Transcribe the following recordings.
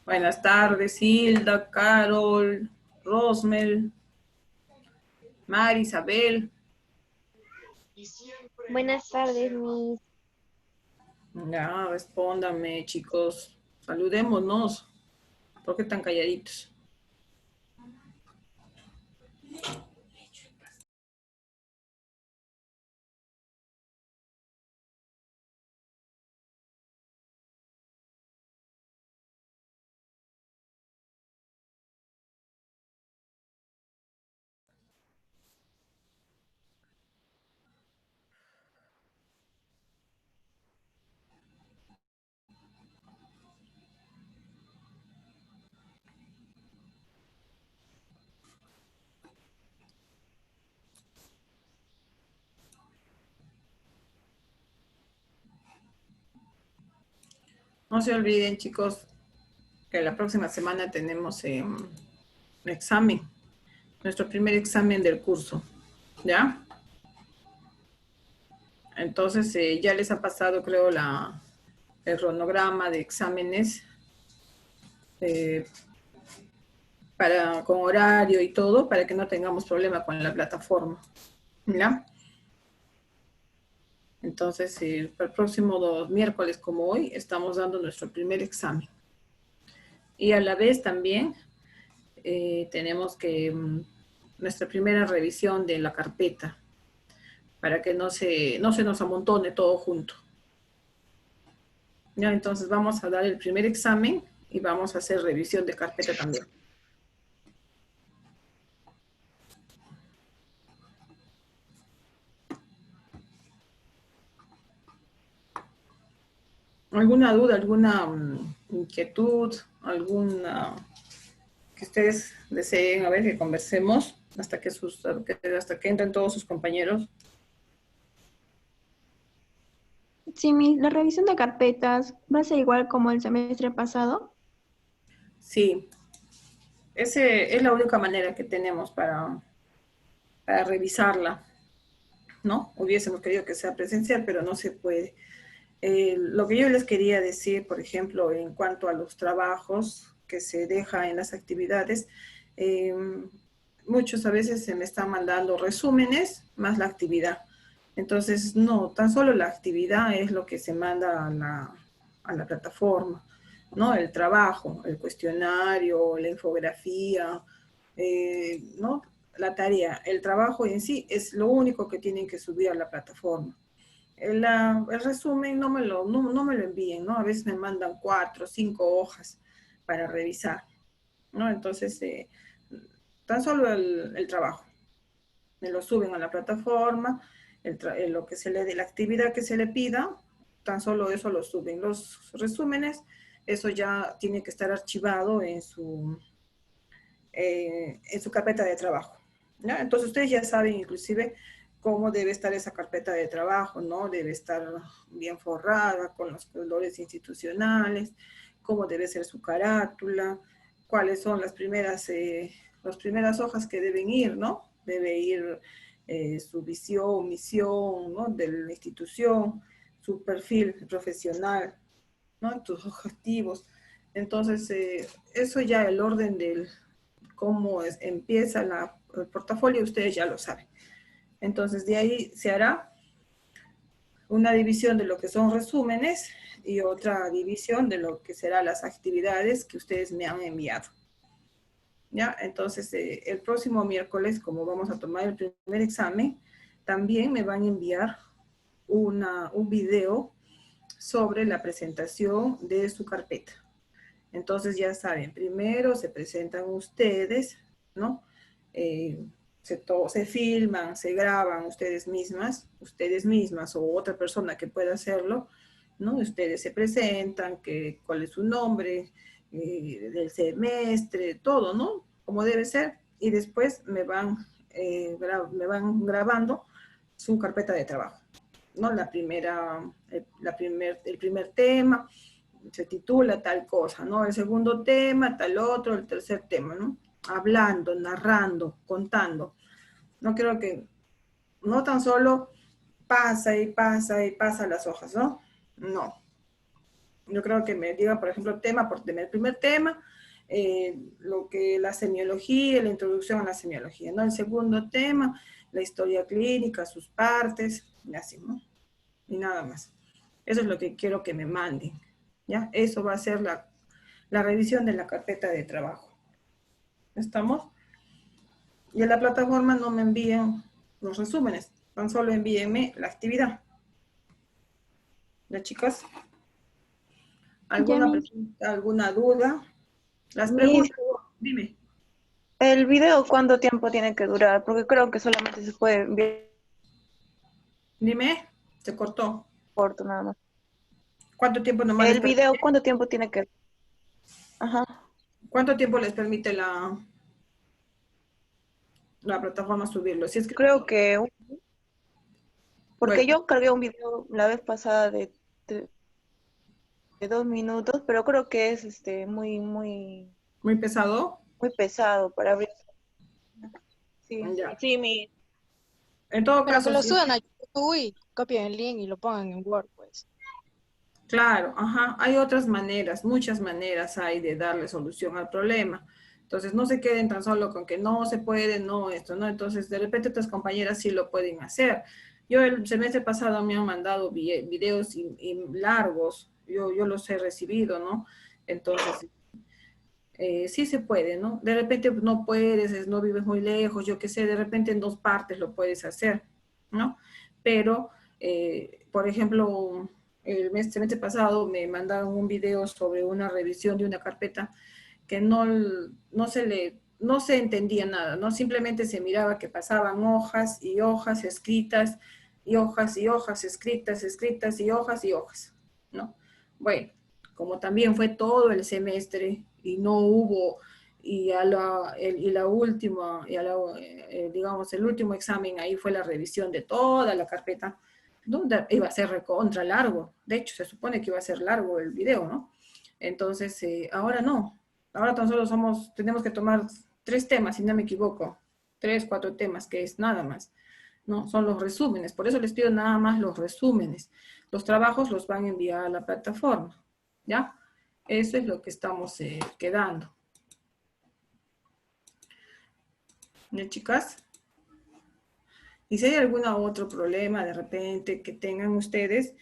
Buenas tardes, Hilda, Carol, Rosmel, Mari, Isabel. Buenas tardes, mis. Ya, respóndame, chicos. Saludémonos. ¿Por qué tan calladitos? No se olviden, chicos, que la próxima semana tenemos examen, nuestro primer examen del curso. ¿Ya? Entonces, ya les ha pasado, creo, el cronograma de exámenes eh, con horario y todo, para que no tengamos problema con la plataforma. ¿Ya? Entonces, el próximo miércoles como hoy, estamos dando nuestro primer examen. Y a la vez también tenemos que nuestra primera revisión de la carpeta, para que no se nos amontone todo junto. Ya, entonces vamos a dar el primer examen y vamos a hacer revisión de carpeta también. ¿Alguna duda, alguna inquietud, alguna que ustedes deseen, a ver, que conversemos hasta que entren todos sus compañeros? Sí, la revisión de carpetas va a ser igual como el semestre pasado. Sí, ese es la única manera que tenemos para revisarla, ¿no? Hubiésemos querido que sea presencial, pero no se puede. Lo que yo les quería decir, por ejemplo, en cuanto a los trabajos que se deja en las actividades, eh, muchos a veces se me están mandando resúmenes más la actividad. Entonces, no, tan solo la actividad es lo que se manda a la plataforma, ¿no? El trabajo, el cuestionario, la infografía, ¿no? La tarea, el trabajo en sí es lo único que tienen que subir a la plataforma. El resumen no me lo envíen, ¿no? A veces me mandan 4 o 5 hojas para revisar, ¿no? Entonces, tan solo el trabajo, me lo suben a la plataforma, lo que se le dé, la actividad que se le pida, tan solo eso lo suben. Los resúmenes, eso ya tiene que estar archivado en su carpeta de trabajo, ¿no? Entonces ustedes ya saben inclusive cómo debe estar esa carpeta de trabajo, ¿no? Debe estar bien forrada con los colores institucionales, cómo debe ser su carátula, cuáles son las primeras hojas que deben ir, ¿no? Debe ir su visión, misión, ¿no? De la institución, su perfil profesional, ¿no? Tus objetivos. Entonces, eso ya el orden cómo empieza el portafolio, ustedes ya lo saben. Entonces, de ahí se hará una división de lo que son resúmenes y otra división de lo que serán las actividades que ustedes me han enviado. ¿Ya? Entonces, el próximo miércoles, como vamos a tomar el primer examen, también me van a enviar un video sobre la presentación de su carpeta. Entonces ya saben, primero se presentan ustedes, ¿no? Se filman, se graban ustedes mismas o otra persona que pueda hacerlo, ¿no? Ustedes se presentan, cuál es su nombre, del semestre, todo, ¿no? Como debe ser. Y después me van grabando su carpeta de trabajo, ¿no? El primer tema, se titula tal cosa, ¿no? El segundo tema, tal otro, el tercer tema, ¿no? Hablando, narrando, contando. No creo que, no tan solo pasa y pasa y pasa las hojas, ¿no? No. Yo creo que me diga, por ejemplo, tema por tema. El primer tema, lo que la semiología, la introducción a la semiología, ¿no? El segundo tema, la historia clínica, sus partes, y así, ¿no? Y nada más. Eso es lo que quiero que me manden, ¿ya? Eso va a ser la revisión de la carpeta de trabajo. ¿Estamos? Y en la plataforma no me envíen los resúmenes, tan solo envíenme la actividad. ¿Ya, chicas? Ya, ¿Alguna Miss. pregunta, alguna duda? Las Miss, preguntas, dime. ¿el video cuánto tiempo tiene que durar? Porque creo que solamente se puede enviar Dime, se cortó. corto nada más. ¿Cuánto tiempo nomás les ¿El permite? video cuánto tiempo tiene que...? Ajá. ¿Cuánto tiempo les permite la plataforma subirlo? Si es que, Creo que... bueno, Porque yo cargué un video la vez pasada de 2 minutos, pero creo que es muy pesado. muy pesado para abrir. Sí, Ya. sí, mi... En todo Pero que caso, lo sí. suban a YouTube y copien el link y lo pongan en Word, pues. Claro, ajá. Hay otras maneras, muchas maneras hay de darle solución al problema. Entonces, no se queden tan solo con que no se puede, no esto, ¿no? Entonces, de repente otras compañeras sí lo pueden hacer. Yo el semestre pasado me han mandado videos y largos, yo los he recibido, ¿no? Entonces, sí se puede, ¿no? De repente no puedes, no vives muy lejos, yo qué sé, de repente en dos partes lo puedes hacer, ¿no? Pero, por ejemplo, semestre pasado me mandaron un video sobre una revisión de una carpeta que no se entendía nada, ¿no? Simplemente se miraba que pasaban hojas y hojas escritas y hojas y hojas escritas, escritas y hojas, ¿no? Bueno, como también fue todo el semestre y no hubo, digamos, el último examen, ahí fue la revisión de toda la carpeta, donde iba a ser recontra largo. De hecho, se supone que iba a ser largo el video, ¿no? Entonces, ahora no. Ahora tan solo tenemos que tomar 3 temas, si no me equivoco. 3, 4 temas, que es nada más. ¿No? Son los resúmenes. Por eso les pido nada más los resúmenes. Los trabajos los van a enviar a la plataforma. ¿Ya? Eso es lo que estamos quedando. ¿Ya, chicas? Y si hay algún otro problema de repente que tengan ustedes,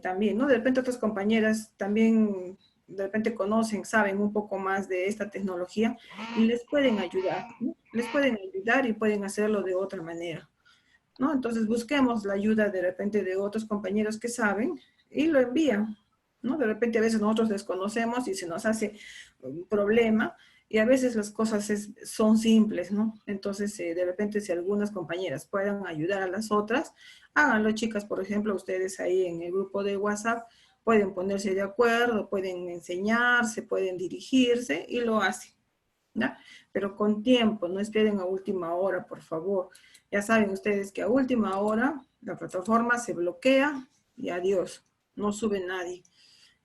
también, ¿no? De repente otras compañeras también de repente conocen, saben un poco más de esta tecnología y les pueden ayudar, ¿no? Les pueden ayudar y pueden hacerlo de otra manera, ¿no? Entonces busquemos la ayuda de repente de otros compañeros que saben y lo envían, ¿no? De repente a veces nosotros desconocemos y se nos hace un problema y a veces las cosas son simples, ¿no? Entonces, de repente si algunas compañeras puedan ayudar a las otras, háganlo, chicas. Por ejemplo, ustedes ahí en el grupo de WhatsApp pueden ponerse de acuerdo, pueden enseñarse, pueden dirigirse y lo hacen, ¿ya? Pero con tiempo, no esperen a última hora, por favor. Ya saben ustedes que a última hora la plataforma se bloquea y adiós, no sube nadie.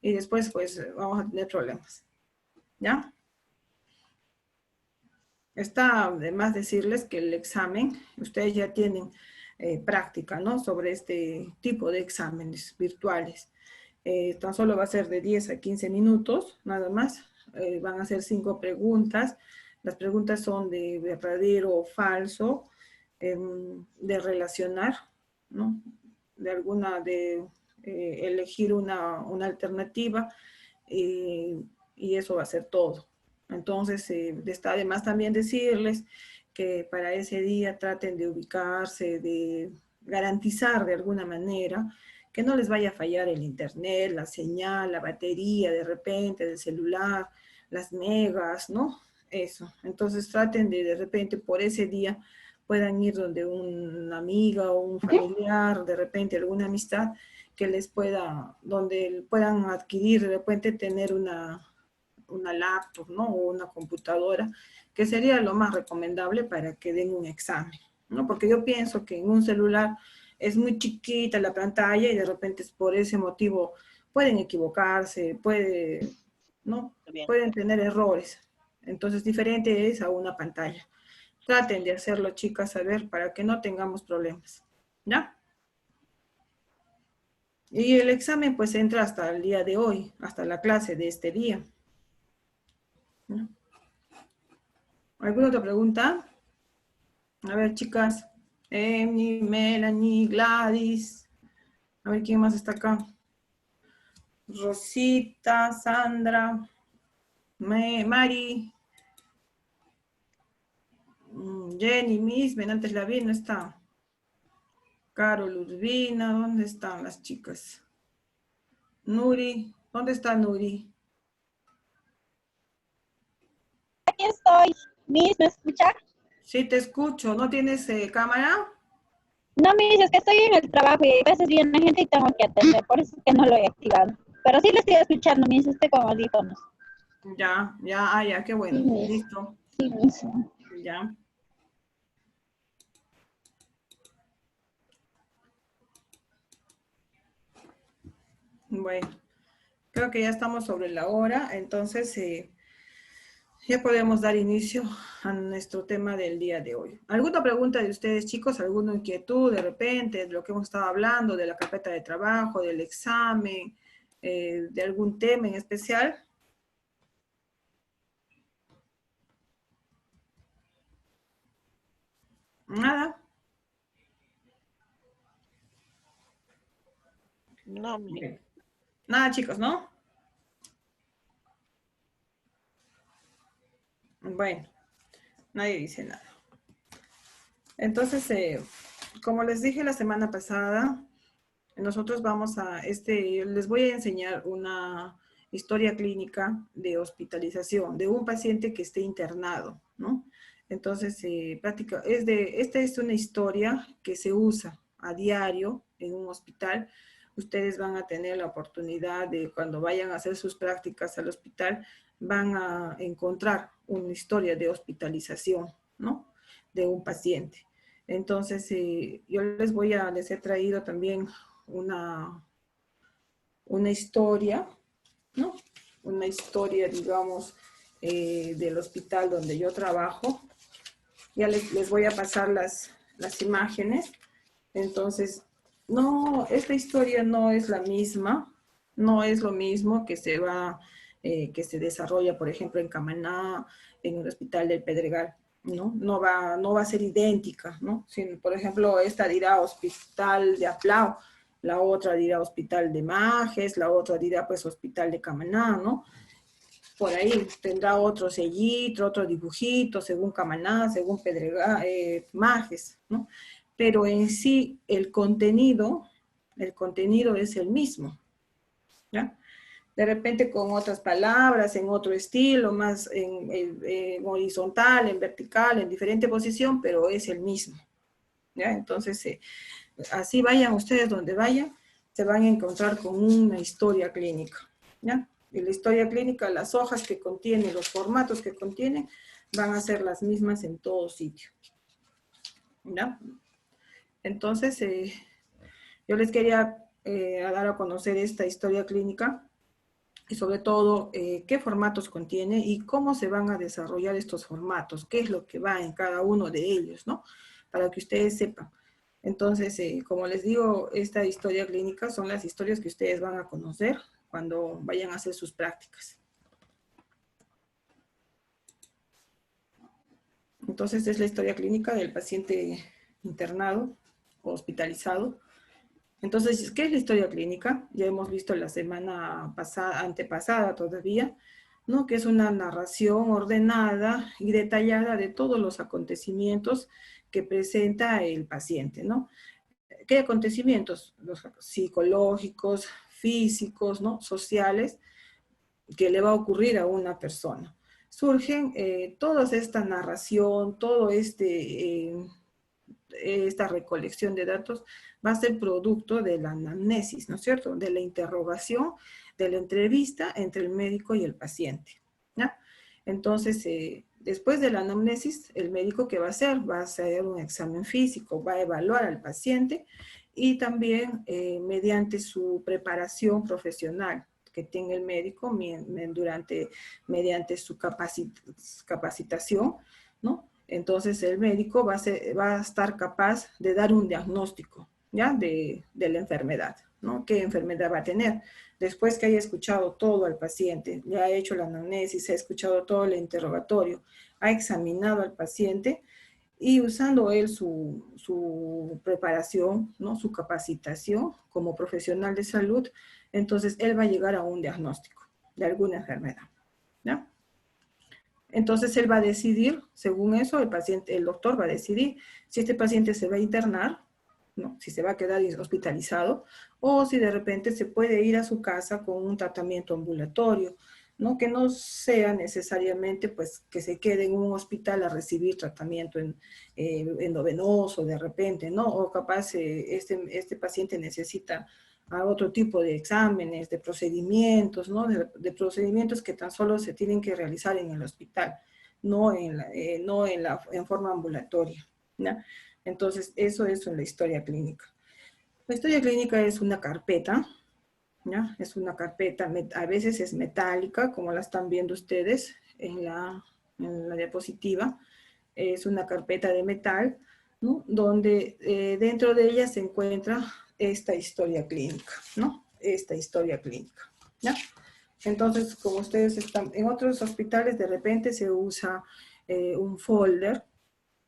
Y después, pues, vamos a tener problemas, ¿ya? Está de más decirles que el examen, ustedes ya tienen práctica, ¿no? Sobre este tipo de exámenes virtuales. Tan solo va a ser de 10 a 15 minutos, nada más. Van a ser 5 preguntas. Las preguntas son de verdadero o falso, de relacionar, ¿no? Elegir una alternativa y eso va a ser todo. Entonces, está además también decirles que para ese día traten de ubicarse, de garantizar de alguna manera que no les vaya a fallar el internet, la señal, la batería de repente del celular, las megas, ¿no? Eso. Entonces traten de repente por ese día puedan ir donde una amiga o un familiar, de repente alguna amistad que les donde puedan adquirir, de repente tener una laptop, ¿no? O una computadora, que sería lo más recomendable para que den un examen, ¿no? Porque yo pienso que en un celular es muy chiquita la pantalla y de repente por ese motivo pueden equivocarse, ¿no? Pueden tener errores. Entonces, diferente es a una pantalla. Traten de hacerlo, chicas, a ver, para que no tengamos problemas. ¿Ya? Y el examen pues entra hasta el día de hoy, hasta la clase de este día. ¿No? ¿Alguna otra pregunta? A ver, chicas. Emily, Melanie, Gladys. A ver, ¿quién más está acá? Rosita, Sandra, Mari, Jenny, Miss, antes la vi, no está. Carol, Urbina, ¿dónde están las chicas? Nuri, ¿dónde está Nuri? Aquí estoy. Miss, ¿me escucha? Sí, te escucho. ¿No tienes cámara? No, Miss, es que estoy en el trabajo y a veces viene gente y tengo que atender, por eso es que no lo he activado. Pero sí le estoy escuchando, Miss, estoy con audífonos. Ya, qué Sí, bueno. Miss. Listo. Sí, Miss. Ya. Bueno, creo que ya estamos sobre la hora, entonces ya podemos dar inicio a nuestro tema del día de hoy. ¿Alguna pregunta de ustedes, chicos? ¿Alguna inquietud de repente de lo que hemos estado hablando, de la carpeta de trabajo, del examen, de algún tema en especial? Nada. No, mi. Bien. Nada, chicos, ¿no? Bueno, nadie dice nada. Entonces, como les dije la semana pasada, nosotros vamos a, les voy a enseñar una historia clínica de hospitalización de un paciente que esté internado, ¿no? Entonces, esta es una historia que se usa a diario en un hospital. Ustedes van a tener la oportunidad de, cuando vayan a hacer sus prácticas al hospital, van a encontrar una historia de hospitalización, ¿no? De un paciente. Entonces, yo les he traído también una historia, ¿no? Una historia, digamos, del hospital donde yo trabajo. Ya les voy a pasar las imágenes. Entonces, no, esta historia no es la misma, no es lo mismo que que se desarrolla, por ejemplo, en Camaná, en el Hospital del Pedregal, ¿no? No va a ser idéntica, ¿no? Si, por ejemplo, esta dirá Hospital de Aplao, la otra dirá Hospital de Majes, la otra dirá, pues, Hospital de Camaná, ¿no? Por ahí tendrá otro sellito, otro dibujito, según Camaná, según Pedregal, Majes, ¿no? Pero en sí el contenido es el mismo, ¿ya? De repente con otras palabras, en otro estilo, más en horizontal, en vertical, en diferente posición, pero es el mismo, ¿ya? Entonces, así vayan ustedes donde vayan, se van a encontrar con una historia clínica, ¿ya? Y la historia clínica, las hojas que contiene, los formatos que contienen, van a ser las mismas en todo sitio, ¿ya? Entonces, yo les quería dar a conocer esta historia clínica y sobre todo qué formatos contiene y cómo se van a desarrollar estos formatos, qué es lo que va en cada uno de ellos, ¿no? Para que ustedes sepan. Entonces, como les digo, esta historia clínica son las historias que ustedes van a conocer cuando vayan a hacer sus prácticas. Entonces, es la historia clínica del paciente internado o hospitalizado. Entonces, ¿qué es la historia clínica? Ya hemos visto la semana pasada, antepasada todavía, ¿no? Que es una narración ordenada y detallada de todos los acontecimientos que presenta el paciente, ¿no? ¿Qué acontecimientos? Los psicológicos, físicos, ¿no? Sociales, que le va a ocurrir a una persona. Surgen toda esta narración, esta recolección de datos va a ser producto de la anamnesis, ¿no es cierto? De la interrogación, de la entrevista entre el médico y el paciente, ¿ya? Entonces, después de la anamnesis, el médico ¿qué va a hacer? Va a hacer un examen físico, va a evaluar al paciente y también mediante su preparación profesional que tenga el médico mediante su capacitación, ¿no? Entonces el médico va a estar capaz de dar un diagnóstico, ¿ya? De la enfermedad, ¿no? ¿Qué enfermedad va a tener? Después que haya escuchado todo al paciente, le ha hecho la anamnesis, ha escuchado todo el interrogatorio, ha examinado al paciente y usando él su preparación, ¿no? Su capacitación como profesional de salud, entonces él va a llegar a un diagnóstico de alguna enfermedad, ¿ya? Entonces él va a decidir, según eso, el doctor va a decidir si este paciente se va a internar, ¿no? Si se va a quedar hospitalizado, o si de repente se puede ir a su casa con un tratamiento ambulatorio, ¿no? Que no sea necesariamente pues que se quede en un hospital a recibir tratamiento endovenoso de repente, ¿no? O capaz este paciente necesita a otro tipo de exámenes, de procedimientos, ¿no? De procedimientos que tan solo se tienen que realizar en el hospital, no en forma ambulatoria, ¿no? Entonces, eso es en la historia clínica. La historia clínica es una carpeta, ¿ya? Es una carpeta, a veces es metálica, como la están viendo ustedes en la diapositiva. Es una carpeta de metal, ¿no? Donde dentro de ella se encuentra esta historia clínica, ¿no? Esta historia clínica, ¿ya? Entonces, como ustedes están, en otros hospitales de repente se usa un folder,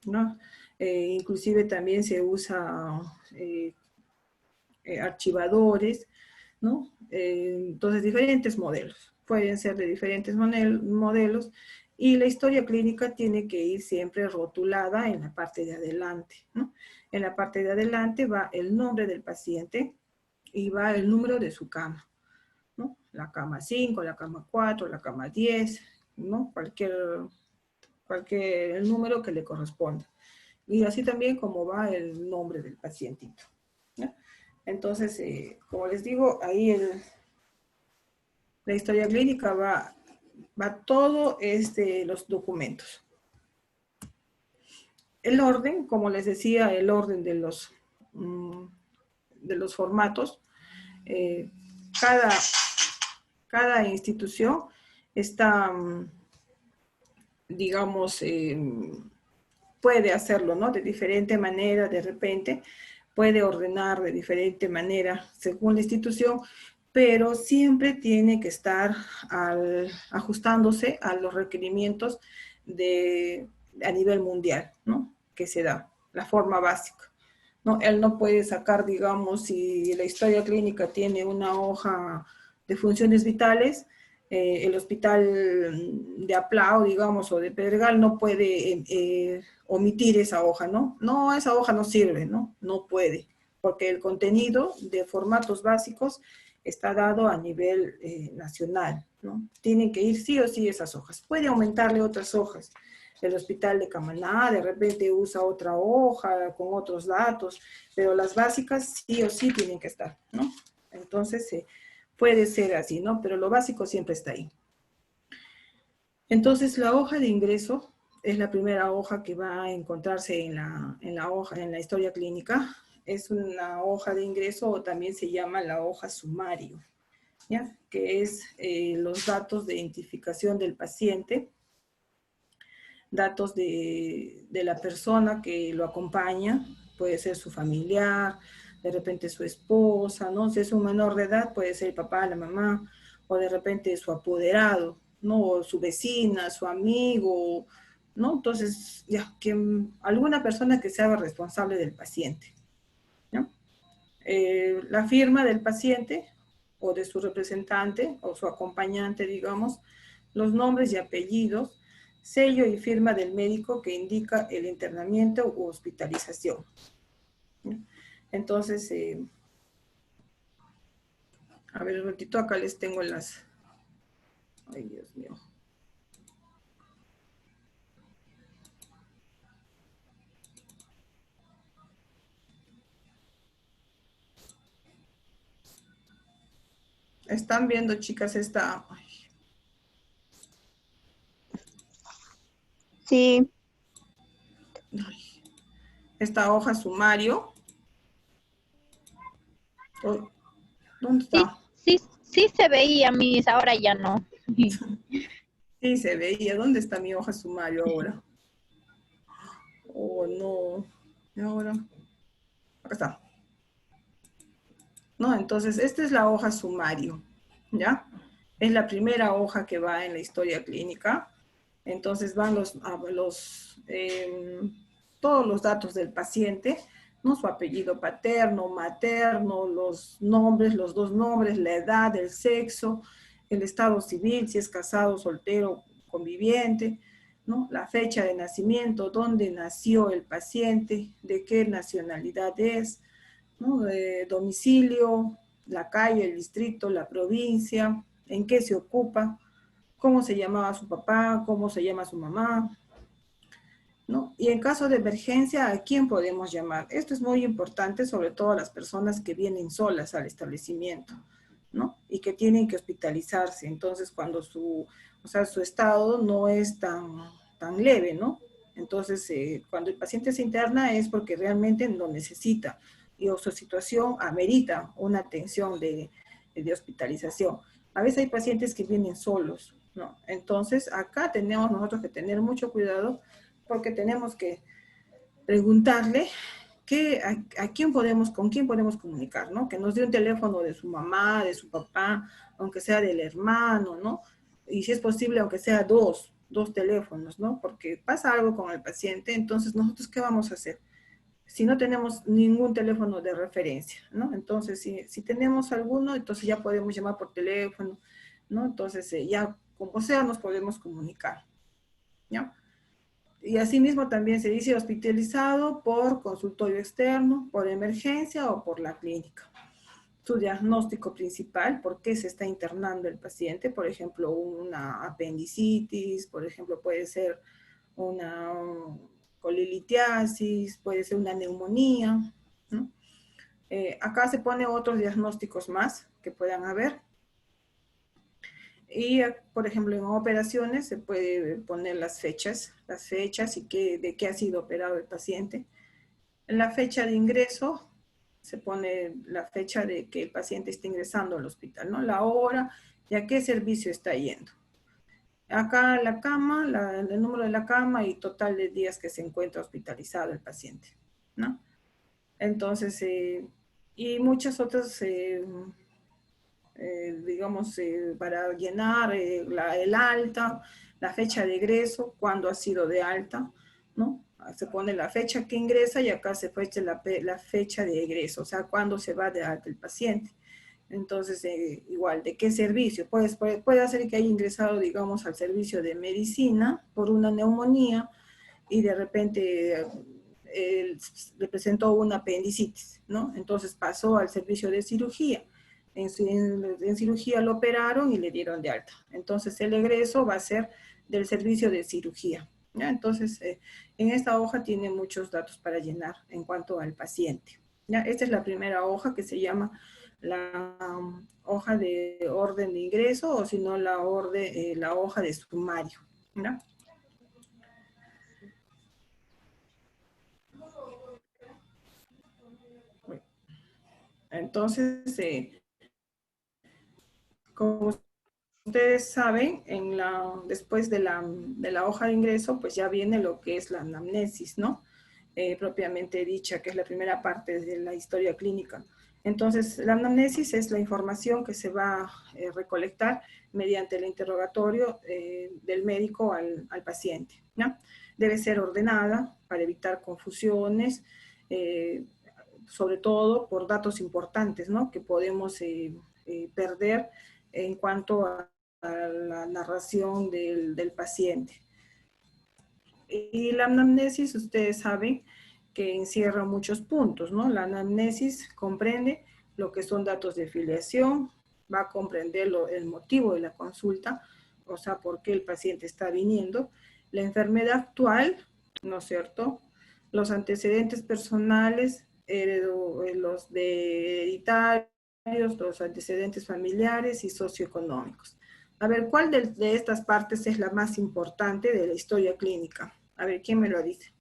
¿no? Inclusive también se usa archivadores, ¿no? Entonces, diferentes modelos. Pueden ser de diferentes modelos y la historia clínica tiene que ir siempre rotulada en la parte de adelante, ¿no? En la parte de adelante va el nombre del paciente y va el número de su cama, ¿no? La cama 5, la cama 4, la cama 10, ¿no? El número que le corresponda. Y así también como va el nombre del pacientito, ¿no? Entonces, como les digo, ahí la historia clínica va todo los documentos. El orden, como les decía, el orden de los formatos, cada institución está, digamos, puede hacerlo, ¿no? De diferente manera, de repente, puede ordenar de diferente manera según la institución, pero siempre tiene que estar ajustándose a los requerimientos a nivel mundial, ¿no? Que se da, la forma básica, ¿no? Él no puede sacar, digamos, si la historia clínica tiene una hoja de funciones vitales, el hospital de Aplao, digamos, o de Pedregal no puede omitir esa hoja, ¿no? No, esa hoja no sirve, ¿no? No puede, porque el contenido de formatos básicos está dado a nivel nacional, ¿no? Tienen que ir sí o sí esas hojas. Puede aumentarle otras hojas. El hospital de Camaná de repente usa otra hoja con otros datos, pero las básicas sí o sí tienen que estar, ¿no? Entonces, puede ser así, ¿no? Pero lo básico siempre está ahí. Entonces, la hoja de ingreso es la primera hoja que va a encontrarse en la historia clínica. Es una hoja de ingreso o también se llama la hoja sumario, ¿ya? Que es los datos de identificación del paciente, datos de la persona que lo acompaña, puede ser su familiar, de repente su esposa, ¿no? Si es un menor de edad, puede ser el papá, la mamá, o de repente su apoderado, ¿no? O su vecina, su amigo, ¿no? Entonces, ya, alguna persona que se haga responsable del paciente, ¿no? La firma del paciente o de su representante o su acompañante, digamos, los nombres y apellidos, sello y firma del médico que indica el internamiento u hospitalización. Entonces, a ver un ratito, acá les tengo las... Ay, Dios mío. ¿Están viendo, chicas, esta... Sí, esta hoja sumario? ¿Dónde sí, está? sí se veía, mis, ahora ya no. Sí, se veía. ¿Dónde está mi hoja sumario ahora? Oh, no. ¿Y ahora? Acá está. ¿no? Entonces, esta es la hoja sumario, ¿ya? Es la primera hoja que va en la historia clínica. Entonces van todos los datos del paciente, ¿no? Su apellido paterno, materno, los nombres, los dos nombres, la edad, el sexo, el estado civil, si es casado, soltero, conviviente, ¿no? La fecha de nacimiento, dónde nació el paciente, de qué nacionalidad es, ¿no? Domicilio, la calle, el distrito, la provincia, en qué se ocupa, cómo se llamaba su papá, cómo se llama su mamá, ¿no? Y en caso de emergencia, ¿a quién podemos llamar? Esto es muy importante, sobre todo a las personas que vienen solas al establecimiento, ¿no? Y que tienen que hospitalizarse. Entonces, cuando su estado no es tan leve, ¿no? Entonces, cuando el paciente se interna es porque realmente lo necesita y o su situación amerita una atención de hospitalización. A veces hay pacientes que vienen solos, ¿no? Entonces, acá tenemos nosotros que tener mucho cuidado porque tenemos que preguntarle con quién podemos comunicar, ¿no? Que nos dé un teléfono de su mamá, de su papá, aunque sea del hermano, ¿no? Y si es posible, aunque sea dos teléfonos, ¿no? Porque pasa algo con el paciente, entonces nosotros, ¿qué vamos a hacer? Si no tenemos ningún teléfono de referencia, ¿no? Entonces, si tenemos alguno, entonces ya podemos llamar por teléfono, ¿no? Entonces, ya como sea, nos podemos comunicar, ¿ya? Y asimismo también se dice hospitalizado por consultorio externo, por emergencia o por la clínica. Su diagnóstico principal, por qué se está internando el paciente, por ejemplo, una apendicitis, por ejemplo, puede ser una colilitiasis, puede ser una neumonía, ¿no? Acá se pone otros diagnósticos más que puedan haber. Y, por ejemplo, en operaciones se puede poner las fechas y de qué ha sido operado el paciente. En la fecha de ingreso se pone la fecha de que el paciente está ingresando al hospital, ¿no? La hora y a qué servicio está yendo. Acá la cama, el número de la cama y total de días que se encuentra hospitalizado el paciente, ¿no? Entonces, y muchas otras digamos, para llenar el alta, la fecha de egreso, cuándo ha sido de alta, ¿no? Se pone la fecha que ingresa y acá se fecha la fecha de egreso, o sea, cuándo se va de alta el paciente. Entonces, igual, ¿de qué servicio? Puede hacer que haya ingresado, digamos, al servicio de medicina por una neumonía y de repente le presentó una apendicitis, ¿no? Entonces pasó al servicio de cirugía. En cirugía lo operaron y le dieron de alta. Entonces el egreso va a ser del servicio de cirugía, ¿ya? Entonces, en esta hoja tiene muchos datos para llenar en cuanto al paciente, ¿ya? Esta es la primera hoja que se llama la hoja de orden de ingreso o si no la hoja de sumario, ¿ya? Entonces, como ustedes saben, después de la hoja de ingreso, pues ya viene lo que es la anamnesis, ¿no? Propiamente dicha, que es la primera parte de la historia clínica. Entonces, la anamnesis es la información que se va a recolectar mediante el interrogatorio del médico al paciente, ¿no? Debe ser ordenada para evitar confusiones, sobre todo por datos importantes, ¿no? Que podemos perder en cuanto a la narración del paciente. Y la anamnesis, ustedes saben que encierra muchos puntos, ¿no? La anamnesis comprende lo que son datos de filiación, va a comprender el motivo de la consulta, o sea, por qué el paciente está viniendo, la enfermedad actual, ¿no es cierto? Los antecedentes personales, los de hereditarios, los antecedentes familiares y socioeconómicos. A ver, ¿cuál de estas partes es la más importante de la historia clínica? A ver, ¿quién me lo dice?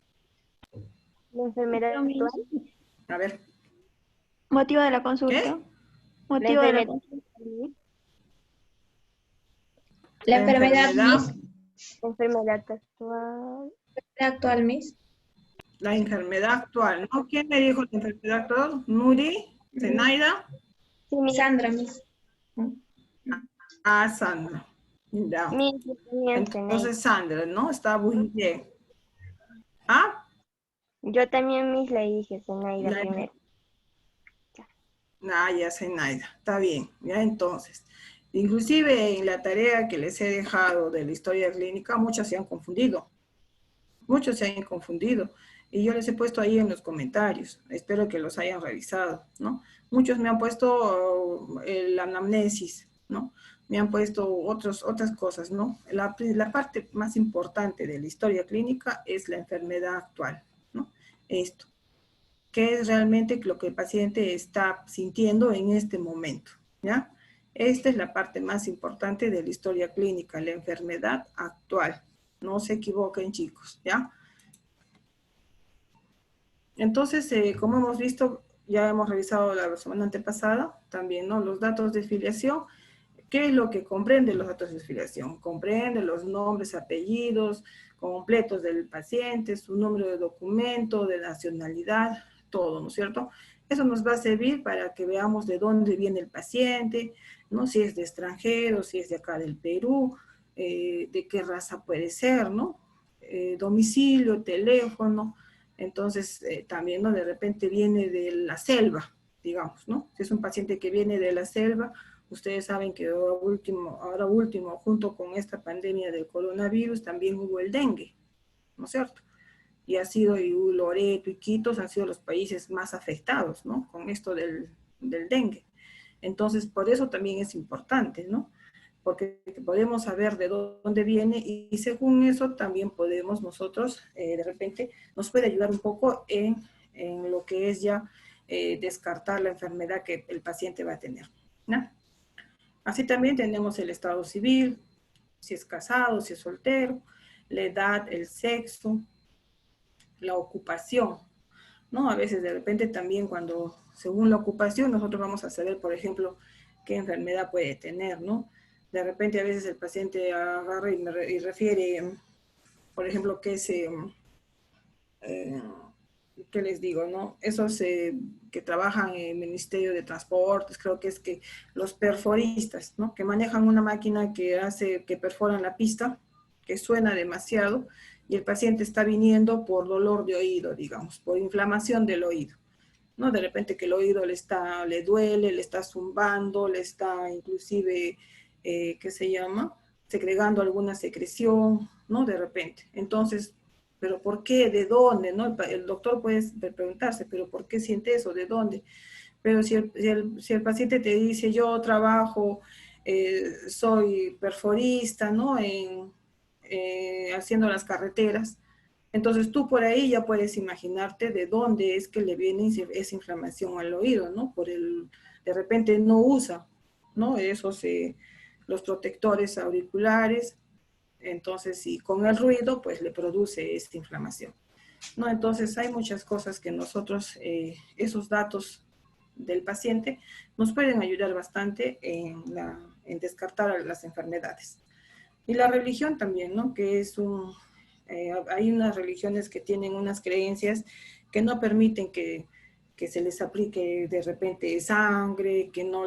La enfermedad actual. A ver. Motivo de la consulta. ¿Qué? Motivo de la enfermedad consulta. La enfermedad, Miss. Enfermedad actual. Actual, Miss. La enfermedad actual, ¿no? ¿Quién me dijo la enfermedad actual? ¿Nuri? ¿Zenaida? Sí, Miss. Sandra, Miss. Ah, Sandra. Ya. Miss, yo también Zenaida. Entonces, Sandra, ¿no? Está muy bien. Ah, Yo también Miss le dije Zenaida ya, primero. ya sé, Naida. Está bien. Ya entonces. Inclusive en la tarea que les he dejado de la historia clínica, muchos se han confundido. Muchos se han confundido. Y yo les he puesto ahí en los comentarios. Espero que los hayan revisado, ¿no? Muchos me han puesto la anamnesis, ¿no? Me han puesto otras cosas, ¿no? La parte más importante de la historia clínica es la enfermedad actual, ¿no? Esto. ¿Qué es realmente lo que el paciente está sintiendo en este momento? ¿Ya? Esta es la parte más importante de la historia clínica, la enfermedad actual. No se equivoquen, chicos, ¿ya? Entonces, como hemos visto, ya hemos revisado la semana antepasada, también, ¿no? Los datos de filiación. ¿Qué es lo que comprende los datos de filiación? Comprende los nombres, apellidos completos del paciente, su número de documento, de nacionalidad, todo, ¿no es cierto? Eso nos va a servir para que veamos de dónde viene el paciente, ¿no? Si es de extranjero, si es de acá del Perú, de qué raza puede ser, ¿no? Domicilio, teléfono. Entonces, también, ¿no? De repente viene de la selva, digamos, ¿no? Si es un paciente que viene de la selva, ustedes saben que ahora último, junto con esta pandemia del coronavirus, también hubo el dengue, ¿no es cierto? Y ha sido, y Loreto y Quitos han sido los países más afectados, ¿no? Con esto del dengue. Entonces, por eso también es importante, ¿no? Porque podemos saber de dónde viene y según eso también podemos nosotros, de repente, nos puede ayudar un poco en lo que es ya descartar la enfermedad que el paciente va a tener, ¿no? Así también tenemos el estado civil, si es casado, si es soltero, la edad, el sexo, la ocupación, ¿no? A veces de repente también cuando, según la ocupación, nosotros vamos a saber, por ejemplo, qué enfermedad puede tener, ¿no? De repente a veces el paciente agarra y refiere, por ejemplo, que es, ¿qué les digo, no? Esos que trabajan en el Ministerio de Transportes, creo que es que los perforistas, ¿no? Que manejan una máquina que hace, que perforan la pista, que suena demasiado, y el paciente está viniendo por dolor de oído, digamos, por inflamación del oído, ¿no? De repente que el oído le duele, le está zumbando, le está inclusive, ¿qué se llama? Segregando alguna secreción, ¿no? De repente. Entonces, ¿pero por qué? ¿De dónde? ¿No? El doctor puede preguntarse, ¿pero por qué siente eso? ¿De dónde? Pero si el paciente te dice, yo trabajo, soy perforista, ¿no? Haciendo las carreteras, entonces tú por ahí ya puedes imaginarte de dónde es que le viene esa inflamación al oído, ¿no? De repente no usa, ¿no? Esos, los protectores auriculares, entonces y con el ruido pues le produce esta inflamación, ¿no? Entonces hay muchas cosas que nosotros, esos datos del paciente nos pueden ayudar bastante en descartar las enfermedades. Y la religión también, ¿no? Que es hay unas religiones que tienen unas creencias que no permiten que se les aplique de repente sangre, que no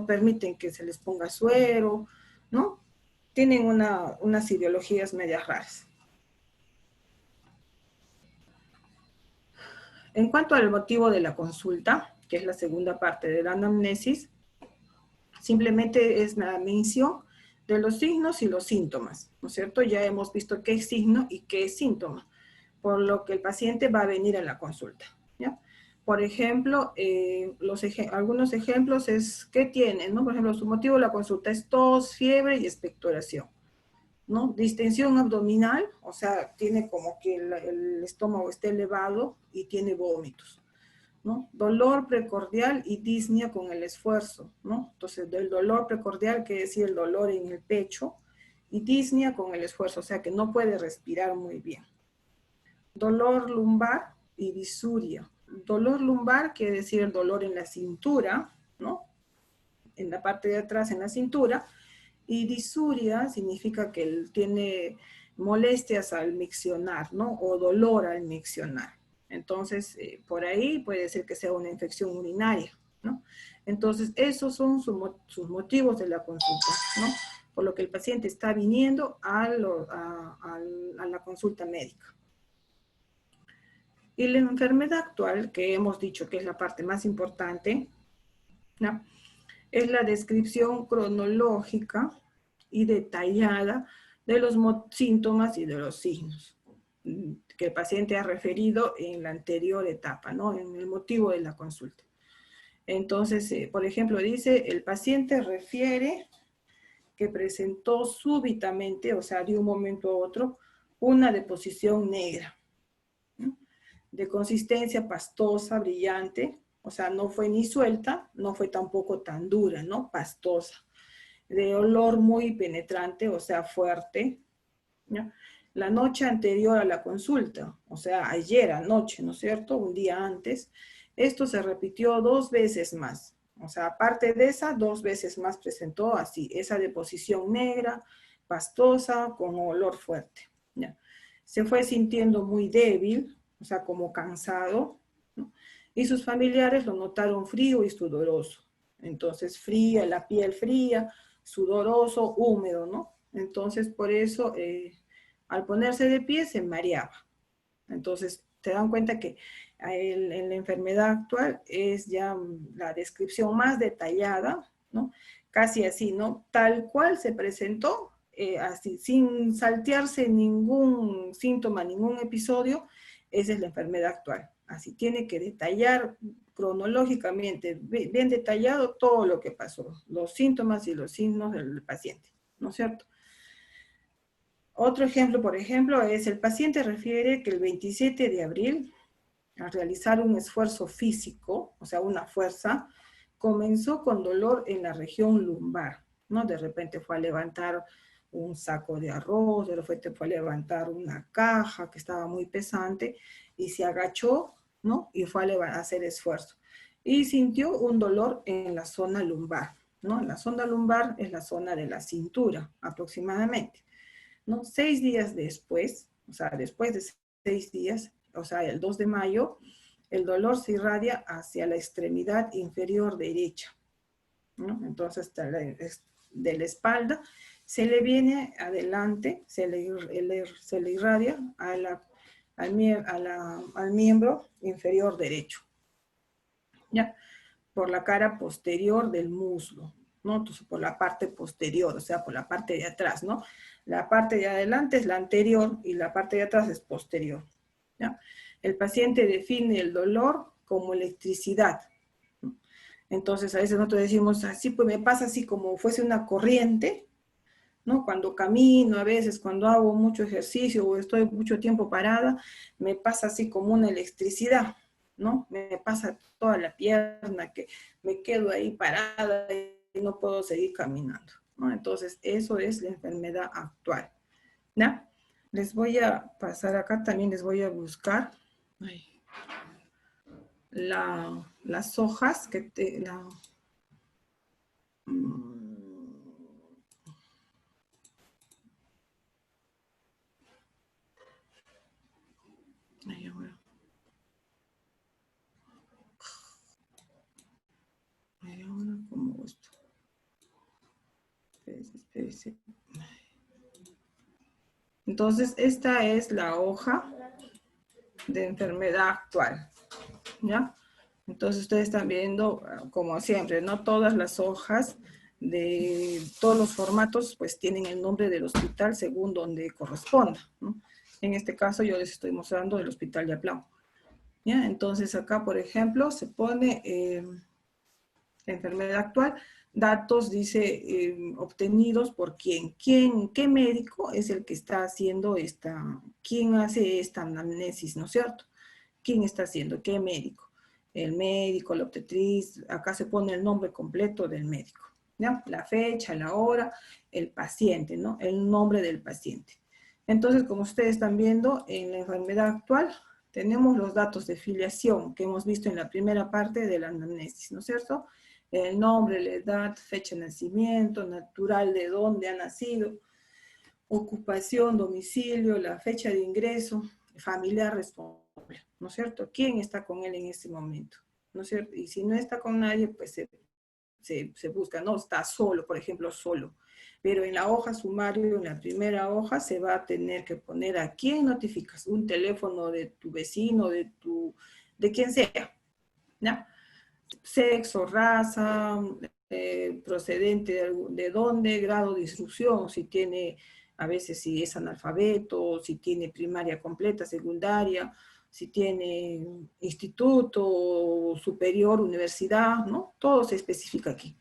permiten que se les ponga suero, ¿no? Tienen unas ideologías medias raras. En cuanto al motivo de la consulta, que es la segunda parte de la anamnesis, simplemente es la mención de los signos y los síntomas, ¿no es cierto? Ya hemos visto qué es signo y qué es síntoma, por lo que el paciente va a venir a la consulta, ¿ya? Por ejemplo, algunos ejemplos es, ¿qué tiene? ¿No? Por ejemplo, su motivo de la consulta es tos, fiebre y expectoración, ¿no? Distensión abdominal, o sea, tiene como que el estómago está elevado y tiene vómitos, ¿no? Dolor precordial y disnea con el esfuerzo, ¿no? Entonces, del dolor precordial quiere decir el dolor en el pecho y disnea con el esfuerzo, o sea, que no puede respirar muy bien. Dolor lumbar y disuria. Dolor lumbar quiere decir el dolor en la cintura, ¿no? En la parte de atrás, en la cintura, y disuria significa que él tiene molestias al miccionar, ¿no? O dolor al miccionar. Entonces, por ahí puede ser que sea una infección urinaria, ¿no? Entonces, esos son sus motivos de la consulta, ¿no? Por lo que el paciente está viniendo a la consulta médica. Y la enfermedad actual, que hemos dicho que es la parte más importante, ¿no? Es la descripción cronológica y detallada de los síntomas y de los signos que el paciente ha referido en la anterior etapa, ¿no? En el motivo de la consulta. Entonces, por ejemplo, dice, el paciente refiere que presentó súbitamente, o sea, de un momento a otro, una deposición negra, ¿no? De consistencia pastosa, brillante, o sea, no fue ni suelta, no fue tampoco tan dura, ¿no? Pastosa. De olor muy penetrante, o sea, fuerte, ¿no? La noche anterior a la consulta, o sea, ayer anoche, ¿no es cierto? Un día antes, esto se repitió 2 veces más. O sea, aparte de esa, 2 veces más presentó así, esa deposición negra, pastosa, con olor fuerte, ¿ya? Se fue sintiendo muy débil, o sea, como cansado, ¿no? Y sus familiares lo notaron frío y sudoroso. Entonces, fría, la piel fría, sudoroso, húmedo, ¿no? Entonces, por eso, al ponerse de pie, se mareaba. Entonces, te dan cuenta que en la enfermedad actual es ya la descripción más detallada, ¿no? Casi así, ¿no? Tal cual se presentó, así, sin saltearse ningún síntoma, ningún episodio, esa es la enfermedad actual. Así, tiene que detallar cronológicamente, bien detallado todo lo que pasó, los síntomas y los signos del paciente, ¿no es cierto? Otro ejemplo, por ejemplo, es el paciente refiere que el 27 de abril, al realizar un esfuerzo físico, o sea, una fuerza, comenzó con dolor en la región lumbar, ¿no? De repente fue a levantar un saco de arroz, de repente fue a levantar una caja que estaba muy pesante y se agachó, ¿no? Y fue a hacer esfuerzo. Y sintió un dolor en la zona lumbar, ¿no? La zona lumbar es la zona de la cintura, aproximadamente, ¿no? 6 días después, o sea, después de 6 días, o sea, el 2 de mayo, el dolor se irradia hacia la extremidad inferior derecha, ¿no? Entonces, de la espalda, se le viene adelante, se le irradia al miembro inferior derecho, ¿ya? Por la cara posterior del muslo, ¿no? Entonces, por la parte posterior, o sea, por la parte de atrás, ¿no? La parte de adelante es la anterior y la parte de atrás es posterior, ¿ya? El paciente define el dolor como electricidad, ¿no? Entonces, a veces nosotros decimos, así pues me pasa así como fuese una corriente, ¿no? Cuando camino, a veces cuando hago mucho ejercicio o estoy mucho tiempo parada, me pasa así como una electricidad, ¿no? Me pasa toda la pierna, que me quedo ahí parada y no puedo seguir caminando, ¿no? Entonces, eso es la enfermedad actual, ¿no? Les voy a pasar acá, también les voy a buscar las hojas que Ay, ahora. Ay, ahora, ¿cómo hago esto? Espérese. Entonces, esta es la hoja de enfermedad actual, ¿ya? Entonces, ustedes están viendo, como siempre, no todas las hojas de todos los formatos, pues tienen el nombre del hospital según donde corresponda, ¿no? En este caso, yo les estoy mostrando el Hospital de Aplao, ¿ya? Entonces, acá, por ejemplo, se pone la enfermedad actual, datos, dice, obtenidos por quién, qué médico es el que está haciendo quién hace esta anamnesis, ¿no es cierto? ¿Quién está haciendo? ¿Qué médico? El médico, la obstetriz, acá se pone el nombre completo del médico, ¿ya? La fecha, la hora, el paciente, ¿no? El nombre del paciente. Entonces, como ustedes están viendo, en la enfermedad actual, tenemos los datos de filiación que hemos visto en la primera parte de la anamnesis, ¿no es cierto? El nombre, la edad, fecha de nacimiento, natural de dónde ha nacido, ocupación, domicilio, la fecha de ingreso, familiar responsable, ¿no es cierto? ¿Quién está con él en este momento? ¿no es cierto? Y si no está con nadie, pues se busca, no está solo, por ejemplo, solo. Pero en la hoja sumario, en la primera hoja, se va a tener que poner a quién notificas, un teléfono de tu vecino, de quien sea, ¿no? Sexo, raza, procedente de dónde, grado de instrucción, si tiene, a veces si es analfabeto, si tiene primaria completa, secundaria, si tiene instituto, superior, universidad, ¿no? Todo se especifica aquí.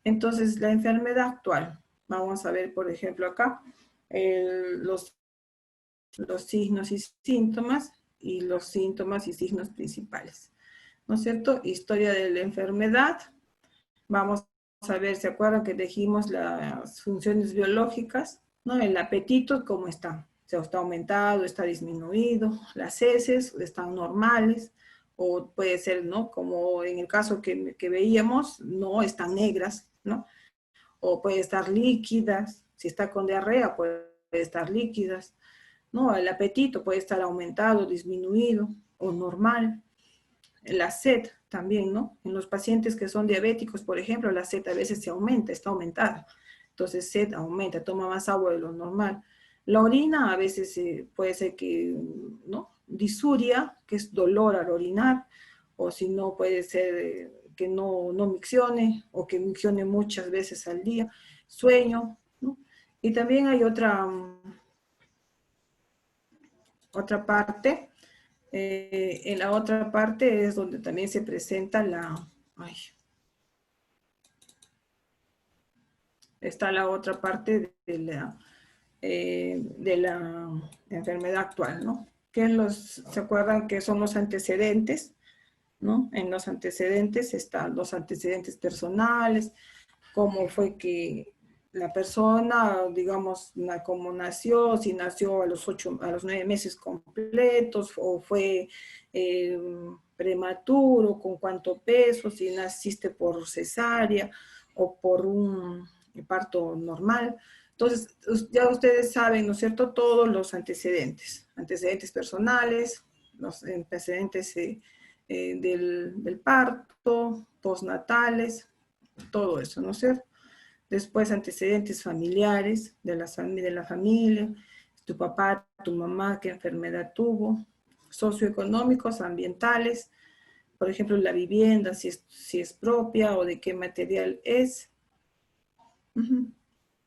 Entonces, la enfermedad actual, vamos a ver, por ejemplo, acá, los signos y síntomas, y los síntomas y signos principales. ¿No es cierto? Historia de la enfermedad. Vamos a ver, ¿se acuerdan que dijimos las funciones biológicas? ¿No? El apetito, ¿cómo está? ¿Se está aumentado, está disminuido? Las heces están normales, o puede ser, ¿no? Como en el caso que veíamos, no están negras, ¿no? O puede estar líquidas, si está con diarrea puede estar líquidas, ¿no? El apetito puede estar aumentado, disminuido o normal. La sed también, ¿no? En los pacientes que son diabéticos, por ejemplo, la sed a veces se aumenta, está aumentada. Entonces, sed aumenta, toma más agua de lo normal. La orina a veces puede ser que, ¿no? Disuria, que es dolor al orinar, o si no puede ser que no miccione, o que miccione muchas veces al día. Sueño, ¿no? Y también hay otra parte. En la otra parte es donde también se presenta está la otra parte de la enfermedad actual, ¿no? ¿Se acuerdan que son los antecedentes? ¿No? En los antecedentes están los antecedentes personales, cómo fue que la persona, digamos, cómo nació, si nació a los 9 meses completos, o fue prematuro, con cuánto peso, si naciste por cesárea o por un parto normal. Entonces, ya ustedes saben, ¿no es cierto?, todos los antecedentes personales, los antecedentes del parto, postnatales, todo eso, ¿no es cierto? Después antecedentes familiares de la familia, tu papá, tu mamá, qué enfermedad tuvo, socioeconómicos, ambientales, por ejemplo, la vivienda, si es propia o de qué material es,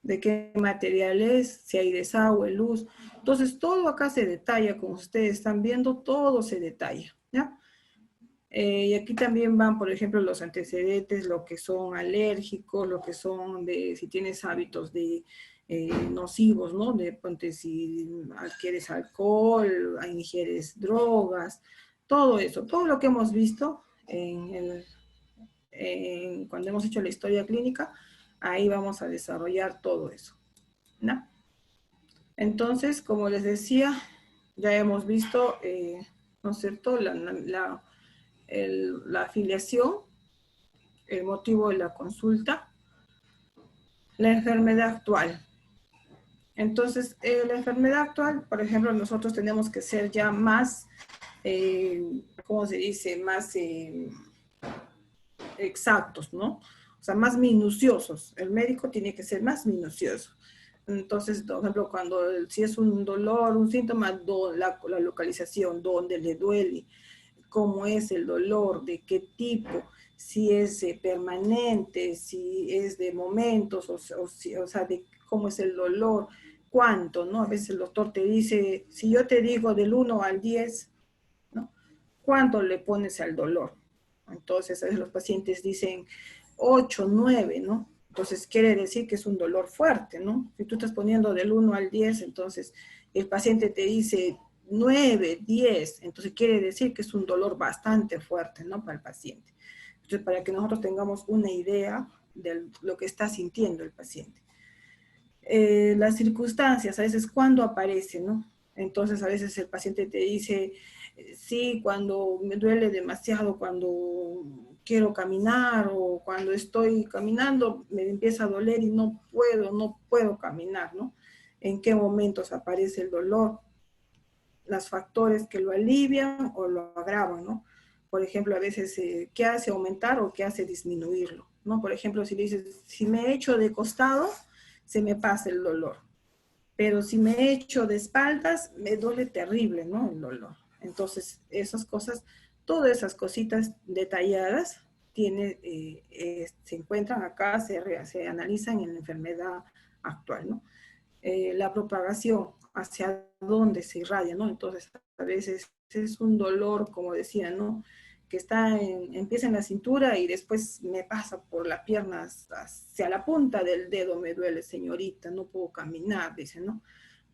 de qué material es, si hay desagüe, luz. Entonces, todo acá se detalla, como ustedes están viendo, todo se detalla, ¿ya? Y aquí también van, por ejemplo, los antecedentes, lo que son alérgicos, lo que son si tienes hábitos nocivos, ¿no? Ponte si adquieres alcohol, ingieres drogas, todo eso, todo lo que hemos visto cuando hemos hecho la historia clínica, ahí vamos a desarrollar todo eso, ¿no? Entonces, como les decía, ya hemos visto, ¿no es cierto?, la afiliación, el motivo de la consulta, la enfermedad actual. Entonces, la enfermedad actual, por ejemplo, nosotros tenemos que ser ya más, ¿cómo se dice?, más exactos, ¿no? O sea, más minuciosos. El médico tiene que ser más minucioso. Entonces, por ejemplo, si es un dolor, un síntoma, la localización, dónde le duele, cómo es el dolor, de qué tipo, si es permanente, si es de momentos, o sea, de cómo es el dolor, cuánto, ¿no? A veces el doctor te dice, si yo te digo del 1 al 10, ¿no? ¿Cuánto le pones al dolor? Entonces, a veces los pacientes dicen 8, 9, ¿no? Entonces, quiere decir que es un dolor fuerte, ¿no? Si tú estás poniendo del 1 al 10, entonces el paciente te dice 9, 10, entonces quiere decir que es un dolor bastante fuerte, ¿no? Para el paciente. Entonces, para que nosotros tengamos una idea de lo que está sintiendo el paciente. Las circunstancias, a veces cuando aparece, ¿no? Entonces, a veces el paciente te dice, sí, cuando me duele demasiado, cuando quiero caminar, o cuando estoy caminando, me empieza a doler y no puedo caminar, ¿no? ¿En qué momentos aparece el dolor? Los factores que lo alivian o lo agravan, ¿no? por ejemplo, a veces, qué hace aumentar o qué hace disminuirlo, ¿no? Por ejemplo, si dices, si me echo de costado, se me pasa el dolor. Pero si me echo de espaldas, me duele terrible, ¿no? El dolor. Entonces, esas cosas, todas esas cositas detalladas, se encuentran acá, se analizan en la enfermedad actual, ¿no? La propagación, hacia dónde se irradia, ¿no? Entonces, a veces es un dolor, como decía, ¿no? Que empieza en la cintura y después me pasa por la pierna hacia la punta del dedo, me duele, señorita, no puedo caminar, dice, ¿no?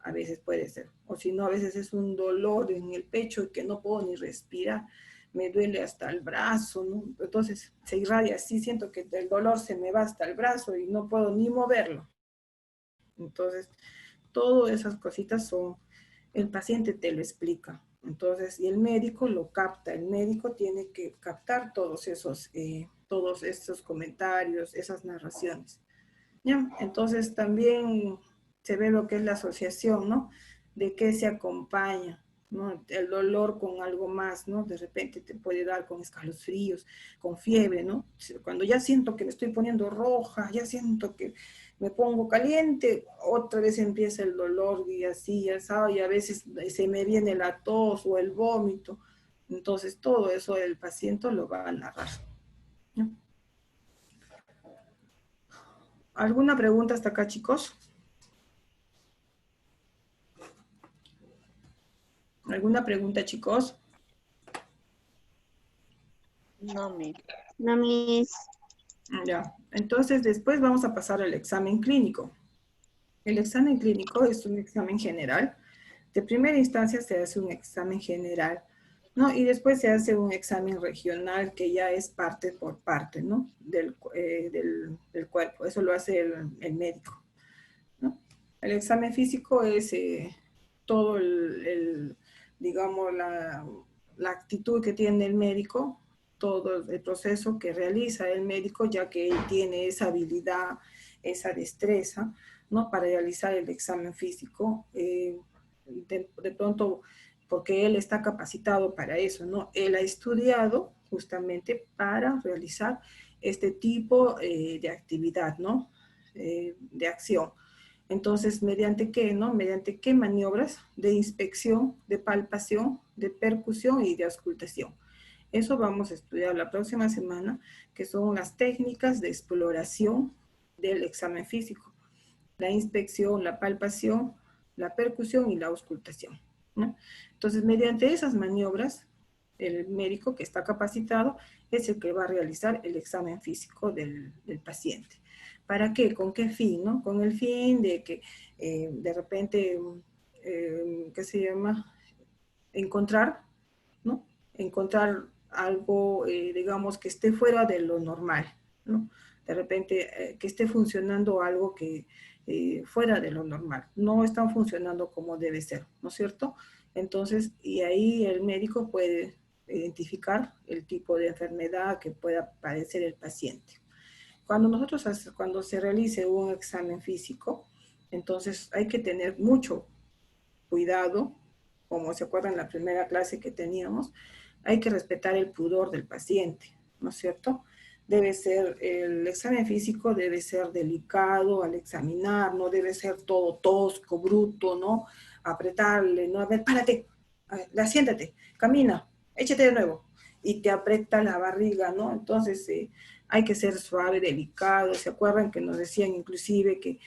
A veces puede ser. O si no, a veces es un dolor en el pecho y que no puedo ni respirar, me duele hasta el brazo, ¿no? Entonces se irradia así, siento que el dolor se me va hasta el brazo y no puedo ni moverlo. Entonces, todas esas cositas el paciente te lo explica. Entonces, y el médico lo capta, el médico tiene que captar todos esos comentarios, esas narraciones. ¿Ya? Entonces, también se ve lo que es la asociación, ¿no? De qué se acompaña, ¿no? El dolor con algo más, ¿no? De repente te puede dar con escalofríos, con fiebre, ¿no? Cuando ya siento que me estoy poniendo roja, ya siento que me pongo caliente, otra vez empieza el dolor y así, ya sabes, y a veces se me viene la tos o el vómito. Entonces, todo eso el paciente lo va a narrar, ¿no? ¿Alguna pregunta hasta acá, chicos? ¿Alguna pregunta, chicos? No, mi. No, mis. Ya, entonces después vamos a pasar al examen clínico. El examen clínico es un examen general. De primera instancia se hace un examen general, ¿no? Y después se hace un examen regional que ya es parte por parte, ¿no? Del cuerpo. Eso lo hace el médico, ¿no? El examen físico es todo digamos, la actitud que tiene el médico, todo el proceso que realiza el médico, ya que él tiene esa habilidad, esa destreza, ¿no? Para realizar el examen físico. De pronto, porque él está capacitado para eso, ¿no? Él ha estudiado justamente para realizar este tipo de actividad, ¿no? De acción. Entonces, ¿mediante qué, no? Mediante qué maniobras de inspección, de palpación, de percusión y de auscultación. Eso vamos a estudiar la próxima semana, que son las técnicas de exploración del examen físico. La inspección, la palpación, la percusión y la auscultación, ¿no? Entonces, mediante esas maniobras, el médico que está capacitado es el que va a realizar el examen físico del paciente. ¿Para qué? ¿Con qué fin? ¿No? Con el fin de que de repente, ¿qué se llama? Encontrar, ¿no? Encontrar algo, digamos, que esté fuera de lo normal, ¿no? De repente, que esté funcionando algo que fuera de lo normal. No están funcionando como debe ser, ¿no es cierto? Entonces, y ahí el médico puede identificar el tipo de enfermedad que pueda padecer el paciente. Cuando se realice un examen físico, entonces hay que tener mucho cuidado, como se acuerdan en la primera clase que teníamos, hay que respetar el pudor del paciente, ¿no es cierto? El examen físico debe ser delicado al examinar, no debe ser todo tosco, bruto, ¿no? Apretarle, ¿no? A ver, párate, siéntate, camina, échate de nuevo. Y te aprieta la barriga, ¿no? Entonces, hay que ser suave, delicado. ¿Se acuerdan que nos decían inclusive que,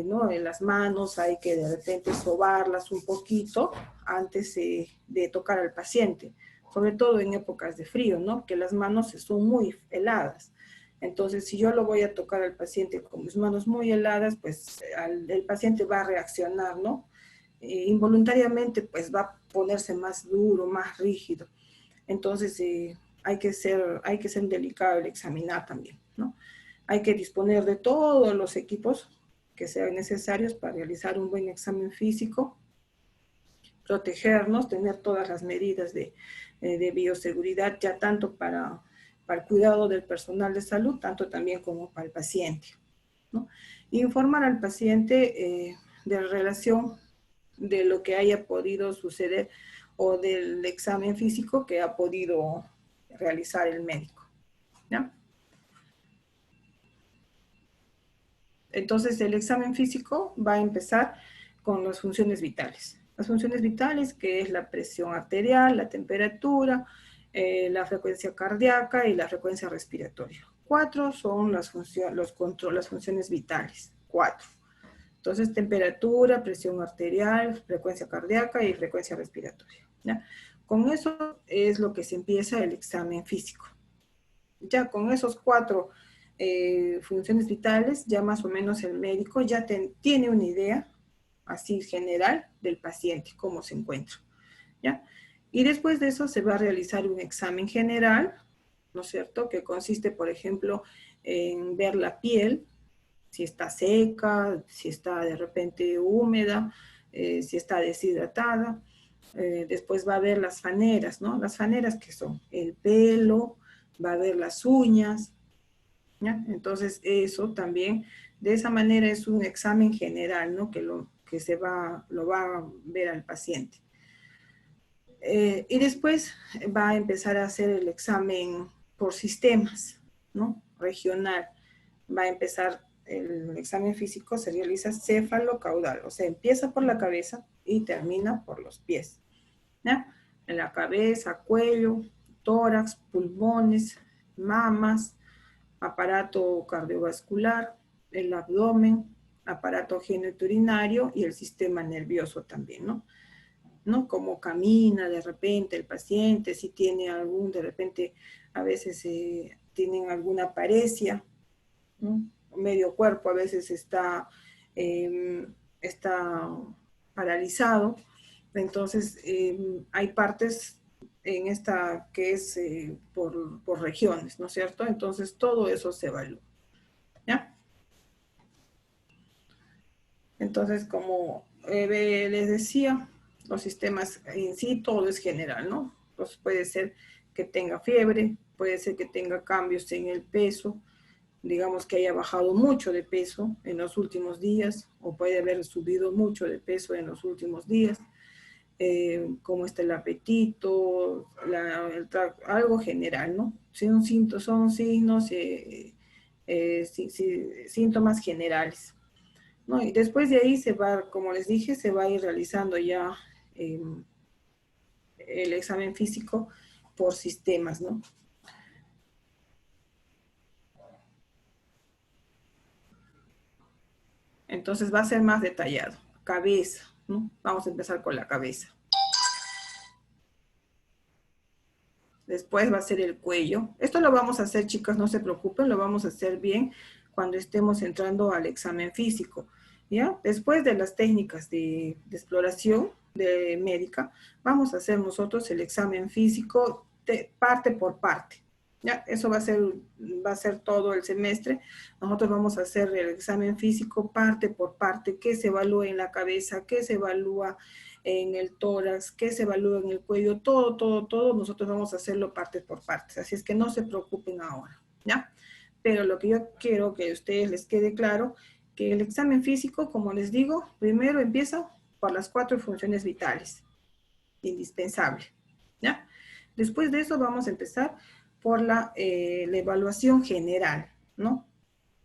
¿no? En las manos hay que de repente sobarlas un poquito antes de tocar al paciente? Sobre todo en épocas de frío, ¿no? Que las manos son muy heladas. Entonces, si yo lo voy a tocar al paciente con mis manos muy heladas, pues el paciente va a reaccionar, ¿no? Involuntariamente, pues va a ponerse más duro, más rígido. Entonces, hay que ser delicado al examinar también, ¿no? Hay que disponer de todos los equipos que sean necesarios para realizar un buen examen físico, protegernos, tener todas las medidas de bioseguridad, ya tanto para el cuidado del personal de salud, tanto también como para el paciente, ¿no? Informar al paciente de relación de lo que haya podido suceder o del examen físico que ha podido realizar el médico, ¿ya? Entonces, el examen físico va a empezar con las funciones vitales. Las funciones vitales, que es la presión arterial, la temperatura, la frecuencia cardíaca y la frecuencia respiratoria. 4 son las funciones vitales. 4. Entonces, temperatura, presión arterial, frecuencia cardíaca y frecuencia respiratoria, ¿ya? Con eso es lo que se empieza el examen físico. Ya con esos 4 funciones vitales, ya más o menos el médico ya tiene una idea así general del paciente, cómo se encuentra, ¿ya? Y después de eso se va a realizar un examen general, ¿no es cierto?, que consiste, por ejemplo, en ver la piel, si está seca, si está de repente húmeda, si está deshidratada. Después va a ver las faneras, ¿no? Las faneras que son el pelo, va a ver las uñas, ¿ya? Entonces eso también, de esa manera es un examen general, ¿no? Que lo va a ver al paciente. Y después va a empezar a hacer el examen por sistemas, ¿no? Regional. Va a empezar el examen físico, se realiza céfalo-caudal, o sea, empieza por la cabeza y termina por los pies, ¿ya? En la cabeza, cuello, tórax, pulmones, mamas, aparato cardiovascular, el abdomen, aparato genitourinario y el sistema nervioso también, ¿no? Cómo camina de repente el paciente, si tiene de repente, a veces tienen alguna paresia, ¿no? Medio cuerpo a veces está paralizado, entonces hay partes en esta que es por regiones, ¿no es cierto? Entonces todo eso se evalúa, ¿ya? Entonces, como les decía, los sistemas en sí, todo es general, ¿no? Entonces puede ser que tenga fiebre, puede ser que tenga cambios en el peso, digamos que haya bajado mucho de peso en los últimos días, o puede haber subido mucho de peso en los últimos días, cómo está el apetito, algo general, ¿no? Son signos, síntomas generales, ¿no? Y después de ahí se va, como les dije, se va a ir realizando ya el examen físico por sistemas, ¿no? Entonces va a ser más detallado. Cabeza, ¿no? Vamos a empezar con la cabeza. Después va a ser el cuello. Esto lo vamos a hacer, chicas, no se preocupen, lo vamos a hacer bien cuando estemos entrando al examen físico, ¿ya? Después de las técnicas de exploración médica, vamos a hacer nosotros el examen físico parte por parte, ¿ya? Eso va a ser todo el semestre. Nosotros vamos a hacer el examen físico parte por parte, qué se evalúa en la cabeza, qué se evalúa en el tórax, qué se evalúa en el cuello, todo, nosotros vamos a hacerlo parte por parte. Así es que no se preocupen ahora, ¿ya? Pero lo que yo quiero que a ustedes les quede claro, que el examen físico, como les digo, primero empieza por las 4 funciones vitales, indispensable, ¿ya? Después de eso vamos a empezar por la evaluación general, ¿no?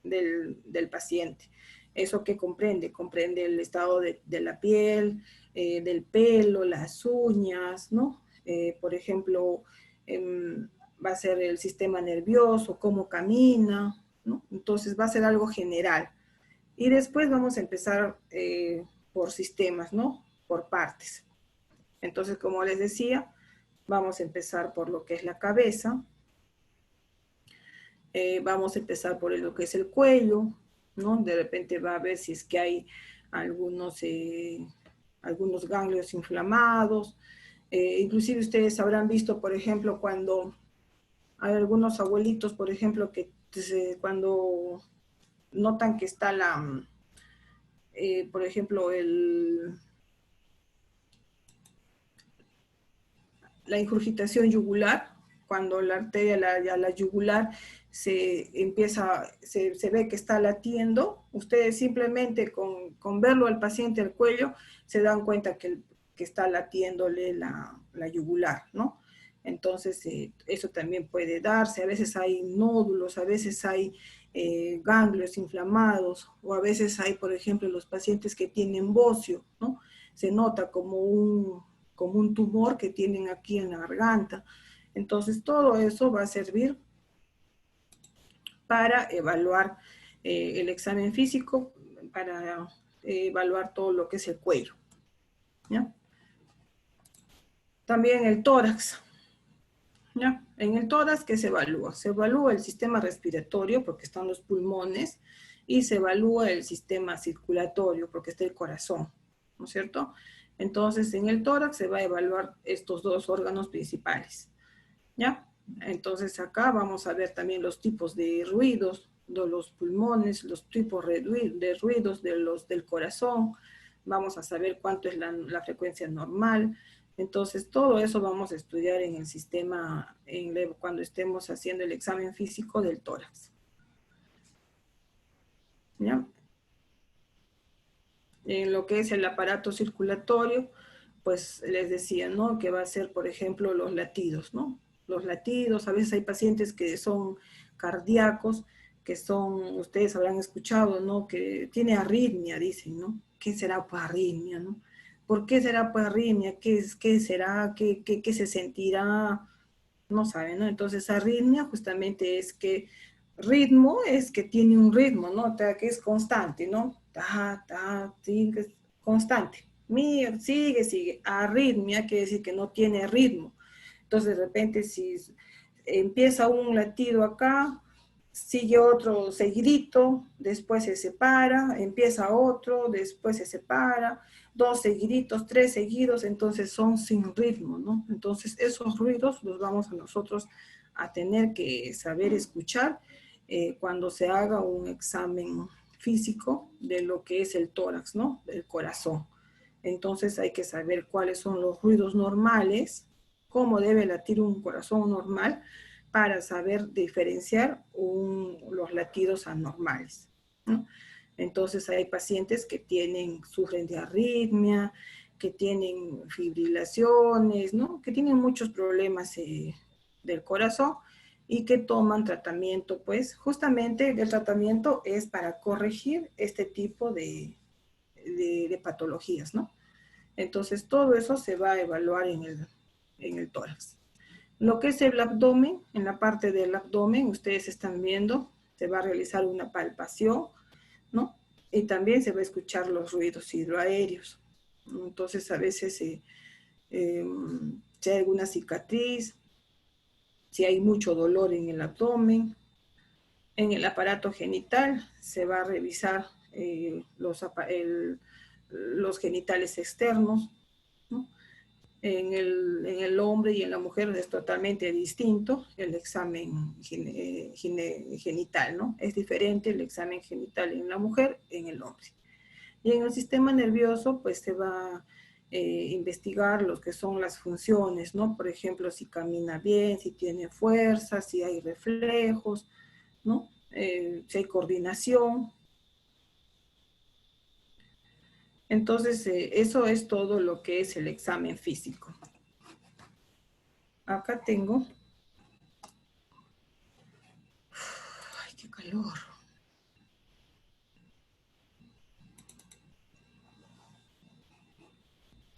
Del paciente. ¿Eso qué comprende? Comprende el estado de la piel, del pelo, las uñas, ¿no? Por ejemplo, va a ser el sistema nervioso, cómo camina, ¿no? Entonces va a ser algo general. Y después vamos a empezar por sistemas, ¿no? Por partes. Entonces, como les decía, vamos a empezar por lo que es la cabeza. Vamos a empezar por lo que es el cuello, ¿no? De repente va a ver si es que hay algunos ganglios inflamados. Inclusive ustedes habrán visto, por ejemplo, cuando hay algunos abuelitos, por ejemplo, que cuando notan que está por ejemplo, la ingurgitación yugular, cuando la arteria, la yugular se ve que está latiendo, ustedes simplemente con verlo al paciente al cuello, se dan cuenta que está latiéndole la yugular, ¿no? Entonces, eso también puede darse. A veces hay nódulos, a veces hay ganglios inflamados, o a veces hay, por ejemplo, los pacientes que tienen bocio, ¿no? Se nota como un tumor que tienen aquí en la garganta. Entonces, todo eso va a servir para evaluar el examen físico, para evaluar todo lo que es el cuello, ¿ya? También el tórax, ¿ya? En el tórax, ¿qué se evalúa? Se evalúa el sistema respiratorio, porque están los pulmones, y se evalúa el sistema circulatorio, porque está el corazón, ¿no es cierto? Entonces, en el tórax se va a evaluar estos dos órganos principales, ¿ya? Entonces, acá vamos a ver también los tipos de ruidos de los pulmones, los tipos de ruidos del corazón, vamos a saber cuánto es la frecuencia normal. Entonces, todo eso vamos a estudiar en el sistema, cuando estemos haciendo el examen físico del tórax, ¿ya? En lo que es el aparato circulatorio, pues les decía, ¿no? Que va a ser, por ejemplo, los latidos, ¿no? Los latidos, a veces hay pacientes que son cardíacos, que son, ustedes habrán escuchado, ¿no? Que tiene arritmia, dicen, ¿no? ¿Qué será pues arritmia, no? ¿Por qué será pues arritmia? ¿Qué será? ¿Qué se sentirá? No saben, ¿no? Entonces, arritmia justamente es que ritmo es que tiene un ritmo, ¿no? Que es constante, ¿no? Sigue, constante. Sigue. Arritmia quiere decir que no tiene ritmo. Entonces, de repente, si empieza un latido acá, sigue otro seguidito, después se separa, empieza otro, después se separa, 2 seguiditos, 3 seguidos, entonces son sin ritmo, ¿no? Entonces esos ruidos los vamos a nosotros a tener que saber escuchar cuando se haga un examen físico de lo que es el tórax, ¿no? Del corazón. Entonces hay que saber cuáles son los ruidos normales, cómo debe latir un corazón normal, para saber diferenciar los latidos anormales, ¿no? Entonces hay pacientes que sufren de arritmia, que tienen fibrilaciones, ¿no? Que tienen muchos problemas del corazón y que toman tratamiento, pues justamente el tratamiento es para corregir este tipo de patologías, ¿no? Entonces todo eso se va a evaluar en el tórax. Lo que es el abdomen, en la parte del abdomen, ustedes están viendo, se va a realizar una palpación, ¿no? Y también se va a escuchar los ruidos hidroaéreos. Entonces, a veces, si hay alguna cicatriz, si hay mucho dolor en el abdomen, en el aparato genital, se va a revisar los genitales externos, ¿no? En el hombre y en la mujer es totalmente distinto el examen genital, ¿no? Es diferente el examen genital en la mujer, en el hombre. Y en el sistema nervioso, pues se va a investigar lo que son las funciones, ¿no? Por ejemplo, si camina bien, si tiene fuerza, si hay reflejos, ¿no? Si hay coordinación. Entonces, eso es todo lo que es el examen físico. Acá tengo. Ay, qué calor.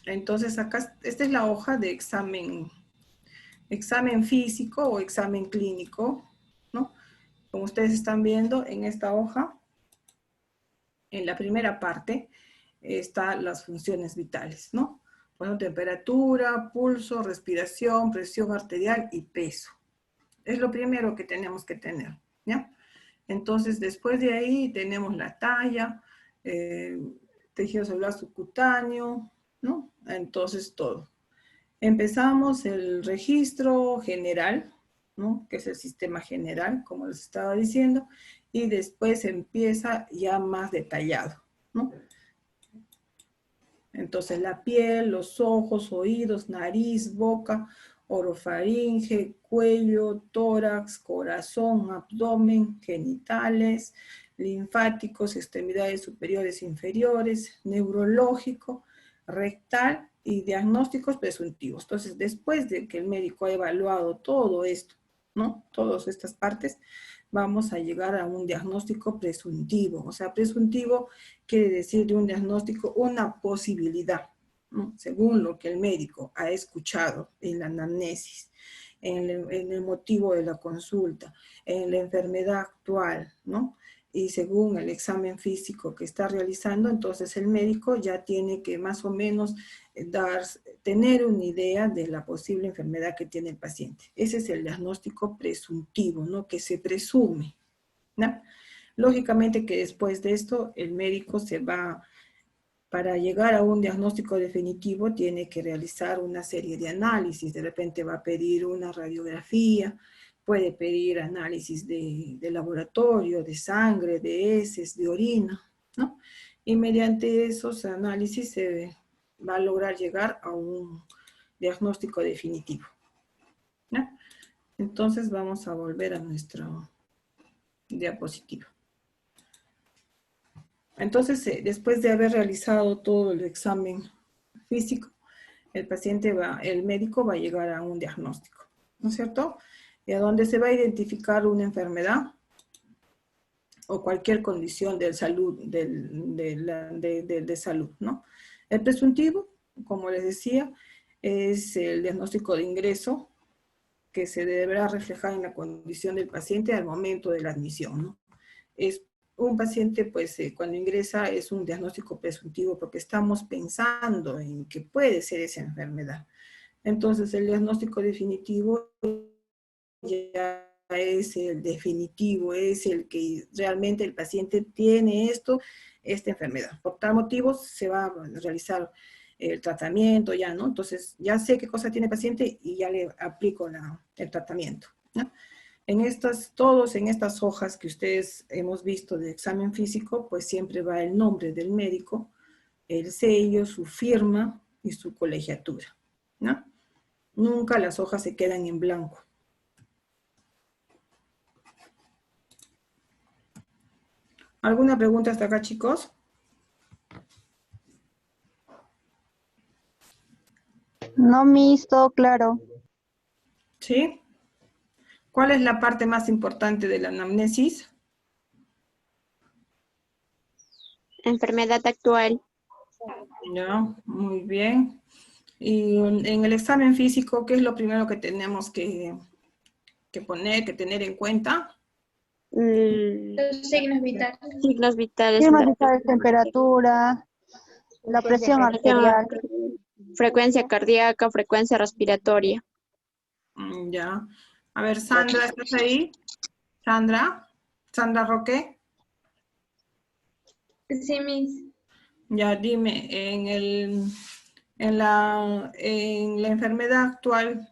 Entonces, acá, esta es la hoja de examen físico o examen clínico, ¿no? Como ustedes están viendo en esta hoja, en la primera parte, están las funciones vitales, ¿no? Bueno, temperatura, pulso, respiración, presión arterial y peso. Es lo primero que tenemos que tener, ¿ya? Entonces, después de ahí tenemos la talla, tejido celular subcutáneo, ¿no? Entonces, todo. Empezamos el registro general, ¿no? Que es el sistema general, como les estaba diciendo, y después empieza ya más detallado, ¿no? Entonces la piel, los ojos, oídos, nariz, boca, orofaringe, cuello, tórax, corazón, abdomen, genitales, linfáticos, extremidades superiores e inferiores, neurológico, rectal y diagnósticos presuntivos. Entonces, después de que el médico ha evaluado todo esto, ¿no? Todas estas partes, vamos a llegar a un diagnóstico presuntivo. O sea, presuntivo quiere decir de un diagnóstico una posibilidad, ¿no? Según lo que el médico ha escuchado en la anamnesis, en el motivo de la consulta, en la enfermedad actual, ¿no? Y según el examen físico que está realizando, entonces el médico ya tiene que más o menos tener una idea de la posible enfermedad que tiene el paciente. Ese es el diagnóstico presuntivo, ¿no? Que se presume, ¿no? Lógicamente que después de esto el médico se va, para llegar a un diagnóstico definitivo, tiene que realizar una serie de análisis. De repente va a pedir una radiografía, puede pedir análisis de laboratorio, de sangre, de heces, de orina, ¿no? Y mediante esos análisis se va a lograr llegar a un diagnóstico definitivo, ¿no? Entonces vamos a volver a nuestra diapositiva. Entonces, después de haber realizado todo el examen físico, el médico va a llegar a un diagnóstico, ¿no es cierto? Y a donde se va a identificar una enfermedad o cualquier condición de salud, de salud, ¿no? El presuntivo, como les decía, es el diagnóstico de ingreso que se deberá reflejar en la condición del paciente al momento de la admisión, ¿no? Es un paciente, pues, cuando ingresa es un diagnóstico presuntivo porque estamos pensando en que puede ser esa enfermedad. Entonces, el diagnóstico definitivo ya es el definitivo, es el que realmente el paciente tiene esta enfermedad. Por tal motivo se va a realizar el tratamiento ya, ¿no? Entonces, ya sé qué cosa tiene el paciente y ya le aplico el tratamiento, ¿no? Todos en estas hojas que ustedes hemos visto de examen físico, pues siempre va el nombre del médico, el sello, su firma y su colegiatura, ¿no? Nunca las hojas se quedan en blanco. ¿Alguna pregunta hasta acá, chicos? No, Miss, todo claro. ¿Sí? ¿Cuál es la parte más importante de la anamnesis? Enfermedad actual. Ya, muy bien. Y en el examen físico, ¿qué es lo primero que tenemos que poner, que tener en cuenta? Los signos vitales. Signos vitales. Firma de temperatura, la presión arterial. Frecuencia cardíaca, frecuencia respiratoria. Ya. A ver, Sandra, ¿estás ahí? Sandra. Sandra Roque. Sí, Miss. Ya, dime, en la enfermedad actual,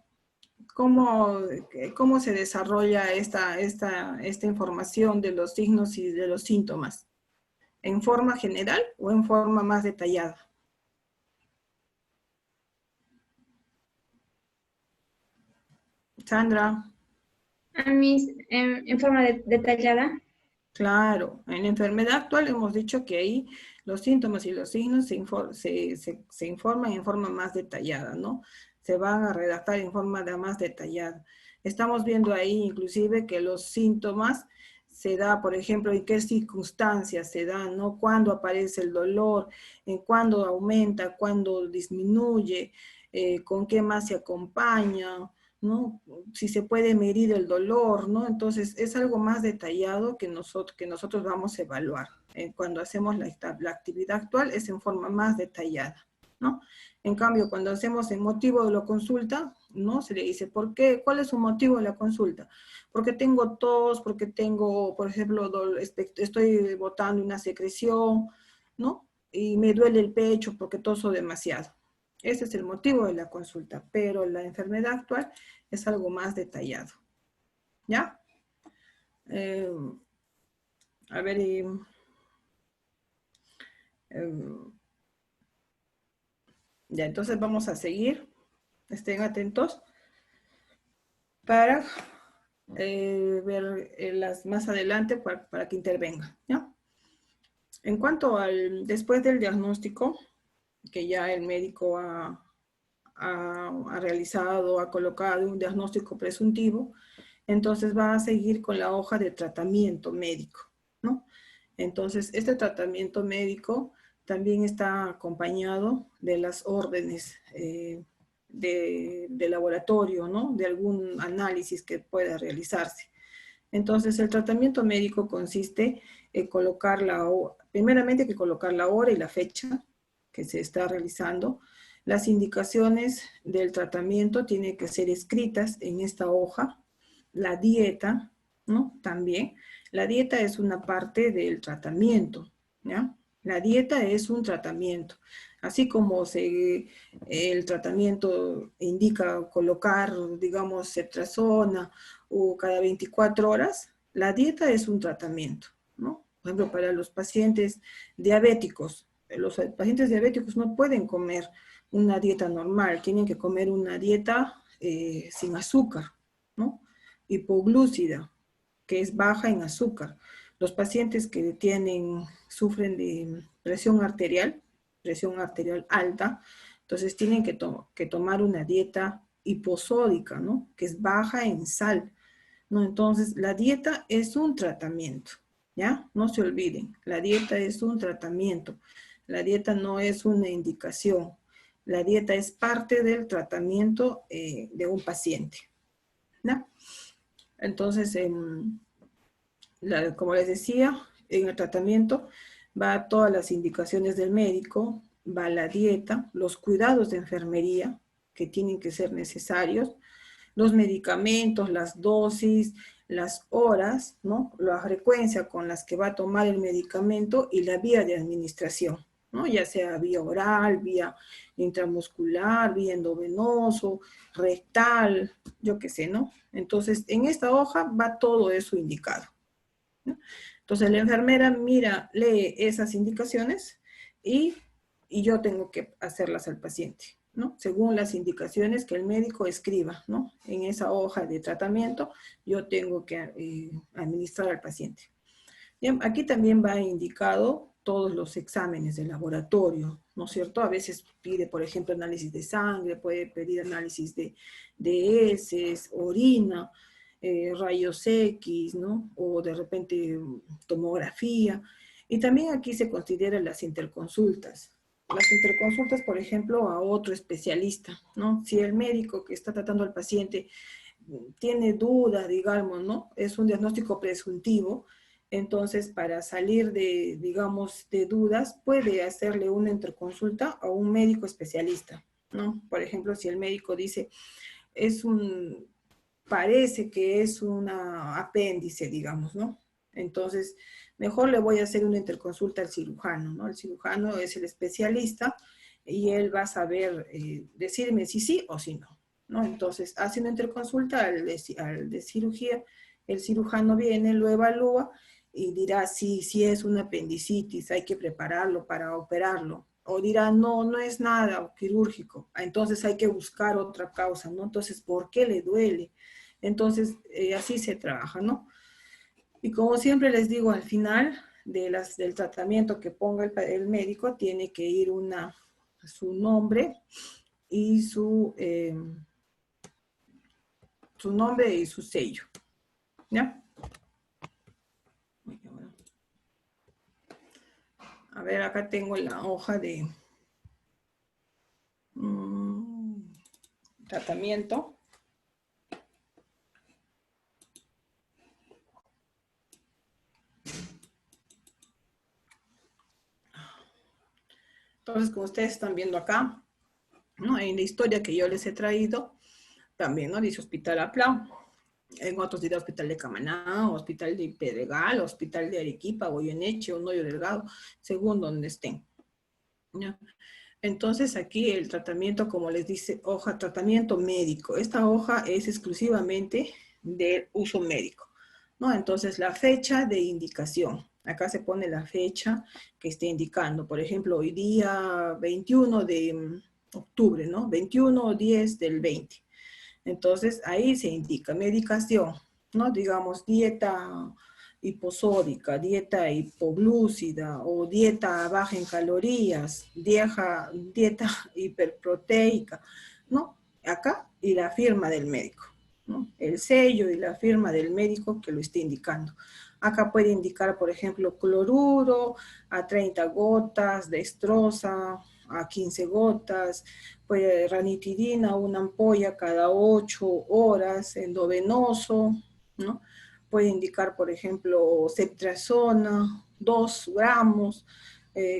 ¿cómo se desarrolla esta información de los signos y de los síntomas? ¿En forma general o en forma más detallada? Sandra. Miss, en forma detallada. Claro, en la enfermedad actual hemos dicho que ahí los síntomas y los signos se informan en forma más detallada, ¿no? Se van a redactar en forma más detallada. Estamos viendo ahí inclusive que los síntomas se da, por ejemplo, en qué circunstancias se dan, ¿no? Cuándo aparece el dolor, en cuándo aumenta, cuándo disminuye, con qué más se acompaña, ¿no? Si se puede medir el dolor, ¿no? Entonces, es algo más detallado que nosotros vamos a evaluar. Cuando hacemos la actividad actual es en forma más detallada, ¿no? En cambio, cuando hacemos el motivo de la consulta, ¿no? Se le dice, ¿por qué? ¿Cuál es su motivo de la consulta? Porque tengo tos, porque tengo, por ejemplo, estoy botando una secreción, ¿no? Y me duele el pecho porque toso demasiado. Ese es el motivo de la consulta, pero la enfermedad actual es algo más detallado. ¿Ya? A ver, ya, entonces vamos a seguir. Estén atentos para ver las más adelante para que intervengan. ¿Ya? En cuanto al después del diagnóstico, que ya el médico ha realizado, ha colocado un diagnóstico presuntivo, entonces va a seguir con la hoja de tratamiento médico, ¿no? Entonces, este tratamiento médico también está acompañado de las órdenes de laboratorio, ¿no? De algún análisis que pueda realizarse. Entonces, el tratamiento médico consiste en colocar primeramente que colocar la hora y la fecha que se está realizando. Las indicaciones del tratamiento tienen que ser escritas en esta hoja. La dieta, ¿no? También. La dieta es una parte del tratamiento, ¿ya? La dieta es un tratamiento. Así como el tratamiento indica colocar, digamos, cetrazona o cada 24 horas, la dieta es un tratamiento, ¿no? Por ejemplo, para los pacientes diabéticos no pueden comer una dieta normal, tienen que comer una dieta sin azúcar, ¿no? Hipoglúcida, que es baja en azúcar. Los pacientes que sufren de presión arterial alta, entonces tienen que tomar una dieta hiposódica, ¿no? Que es baja en sal, ¿no? Entonces, la dieta es un tratamiento, ¿ya? No se olviden, la dieta es un tratamiento. La dieta no es una indicación. La dieta es parte del tratamiento de un paciente, ¿no? Entonces, como les decía, en el tratamiento va todas las indicaciones del médico, va la dieta, los cuidados de enfermería que tienen que ser necesarios, los medicamentos, las dosis, las horas, ¿no? La frecuencia con las que va a tomar el medicamento y la vía de administración, ¿no? Ya sea vía oral, vía intramuscular, vía endovenoso, rectal, yo qué sé, ¿no? Entonces, en esta hoja va todo eso indicado, ¿no? Entonces, la enfermera lee esas indicaciones y yo tengo que hacerlas al paciente, ¿no? Según las indicaciones que el médico escriba, ¿no? En esa hoja de tratamiento, yo tengo que administrar al paciente. Bien, aquí también va indicado todos los exámenes de laboratorio, ¿no es cierto? A veces pide, por ejemplo, análisis de sangre, puede pedir análisis de heces, orina, rayos X, ¿no? O de repente tomografía. Y también aquí se consideran las interconsultas. Las interconsultas, por ejemplo, a otro especialista, ¿no? Si el médico que está tratando al paciente tiene duda, digamos, ¿no? Es un diagnóstico presuntivo, entonces para salir digamos, de dudas, puede hacerle una interconsulta a un médico especialista, ¿no? Por ejemplo, si el médico dice, parece que es una apéndice, digamos, ¿no? Entonces, mejor le voy a hacer una interconsulta al cirujano, ¿no? El cirujano es el especialista y él va a saber decirme si sí o si no, ¿no? Entonces, hace una interconsulta al de cirugía, el cirujano viene, lo evalúa y dirá si es una apendicitis, hay que prepararlo para operarlo. O dirá, no es nada quirúrgico, entonces hay que buscar otra causa, ¿no? Entonces, ¿por qué le duele? Entonces, así se trabaja, ¿no? Y como siempre les digo, al final del tratamiento que ponga el médico, tiene que ir su nombre y su nombre y su sello, ¿ya? A ver, acá tengo la hoja de tratamiento. Entonces, como ustedes están viendo acá, ¿no? En la historia que yo les he traído, también, ¿no? Dice Hospital Aplau. En otros dice Hospital de Camaná, Hospital de Pedregal, Hospital de Arequipa, Goyeneche, Hoyo Delgado, según donde estén, ¿ya? Entonces aquí el tratamiento, como les dice, hoja tratamiento médico. Esta hoja es exclusivamente de uso médico, ¿no? Entonces la fecha de indicación. Acá se pone la fecha que esté indicando. Por ejemplo, hoy día 21 de octubre, ¿no? 21/10 del 20. Entonces ahí se indica medicación, ¿no? Digamos dieta hiposódica, dieta hipoglúcida o dieta baja en calorías, dieta hiperproteica, ¿no? Acá y la firma del médico, ¿no? El sello y la firma del médico que lo esté indicando. Acá puede indicar, por ejemplo, cloruro a 30 gotas, dextrosa a 15 gotas, puede ranitidina, una ampolla cada 8 horas, endovenoso, ¿no? Puede indicar, por ejemplo, ceftriaxona, 2 gramos,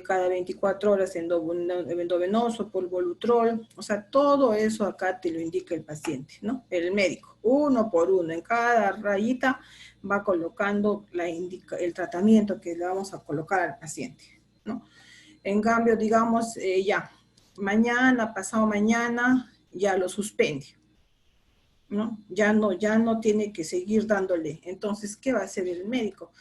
cada 24 horas endovenoso, polvolutrol, o sea, todo eso acá te lo indica el paciente, ¿no? El médico, uno por uno, en cada rayita va colocando el tratamiento que le vamos a colocar al paciente, ¿no? En cambio, digamos, ya, mañana, pasado mañana, ya lo suspende, ¿no? Ya no tiene que seguir dándole. Entonces, ¿qué va a hacer el médico?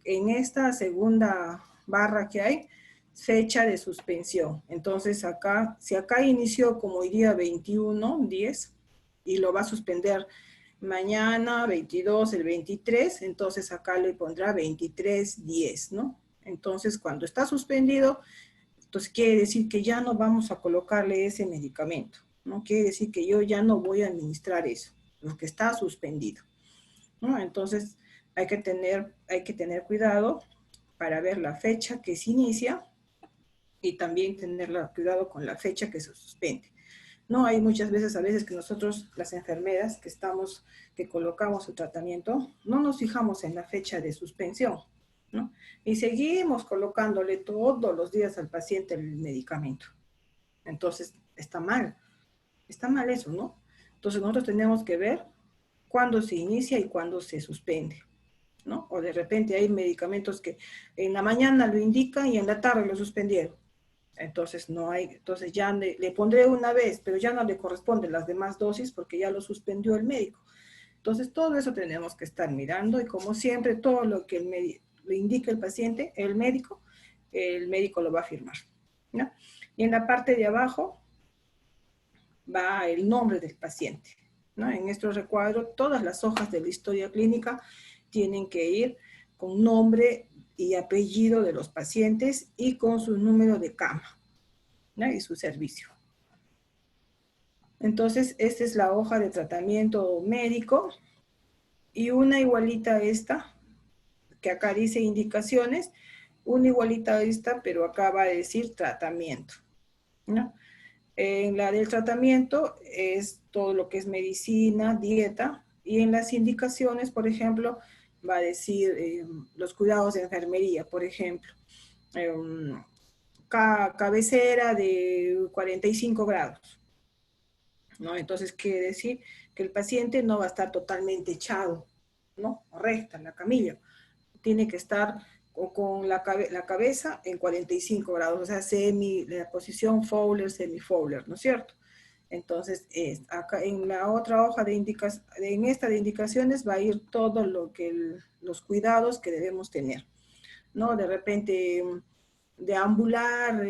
En esta segunda barra que hay, fecha de suspensión. Entonces, acá, si acá inició como hoy día 21/10 y lo va a suspender mañana, 22, el 23, entonces acá le pondrá 23/10, ¿no? Entonces, cuando está suspendido, entonces quiere decir que ya no vamos a colocarle ese medicamento, ¿no? Quiere decir que yo ya no voy a administrar eso, lo que está suspendido, ¿no? Entonces, hay que tener cuidado para ver la fecha que se inicia y también tener cuidado con la fecha que se suspende. No, hay muchas veces, a veces que nosotros, las enfermeras que colocamos el tratamiento, no nos fijamos en la fecha de suspensión, ¿no? Y seguimos colocándole todos los días al paciente el medicamento. Entonces, está mal eso, ¿no? Entonces, nosotros tenemos que ver cuándo se inicia y cuándo se suspende, ¿no? O de repente hay medicamentos que en la mañana lo indican y en la tarde lo suspendieron. Entonces entonces ya le pondré una vez, pero ya no le corresponden las demás dosis porque ya lo suspendió el médico. Entonces todo eso tenemos que estar mirando y como siempre todo lo que le indique el paciente, el médico lo va a firmar, ¿no? Y en la parte de abajo va el nombre del paciente, ¿no? En nuestro recuadro todas las hojas de la historia clínica tienen que ir con nombre y apellido de los pacientes y con su número de cama, ¿no? Y su servicio. Entonces, esta es la hoja de tratamiento médico y una igualita a esta, que acá dice indicaciones, una igualita a esta, pero acá va a decir tratamiento, ¿no? En la del tratamiento es todo lo que es medicina, dieta, y en las indicaciones, por ejemplo, va a decir los cuidados de enfermería, por ejemplo, cabecera de 45 grados, ¿no? Entonces quiere decir que el paciente no va a estar totalmente echado, ¿no? Recta en la camilla, tiene que estar con la cabeza en 45 grados, o sea, la posición Fowler, semi-Fowler, ¿no es cierto? Entonces, acá en la otra hoja en esta de indicaciones va a ir todo los cuidados que debemos tener, ¿no? De repente, deambular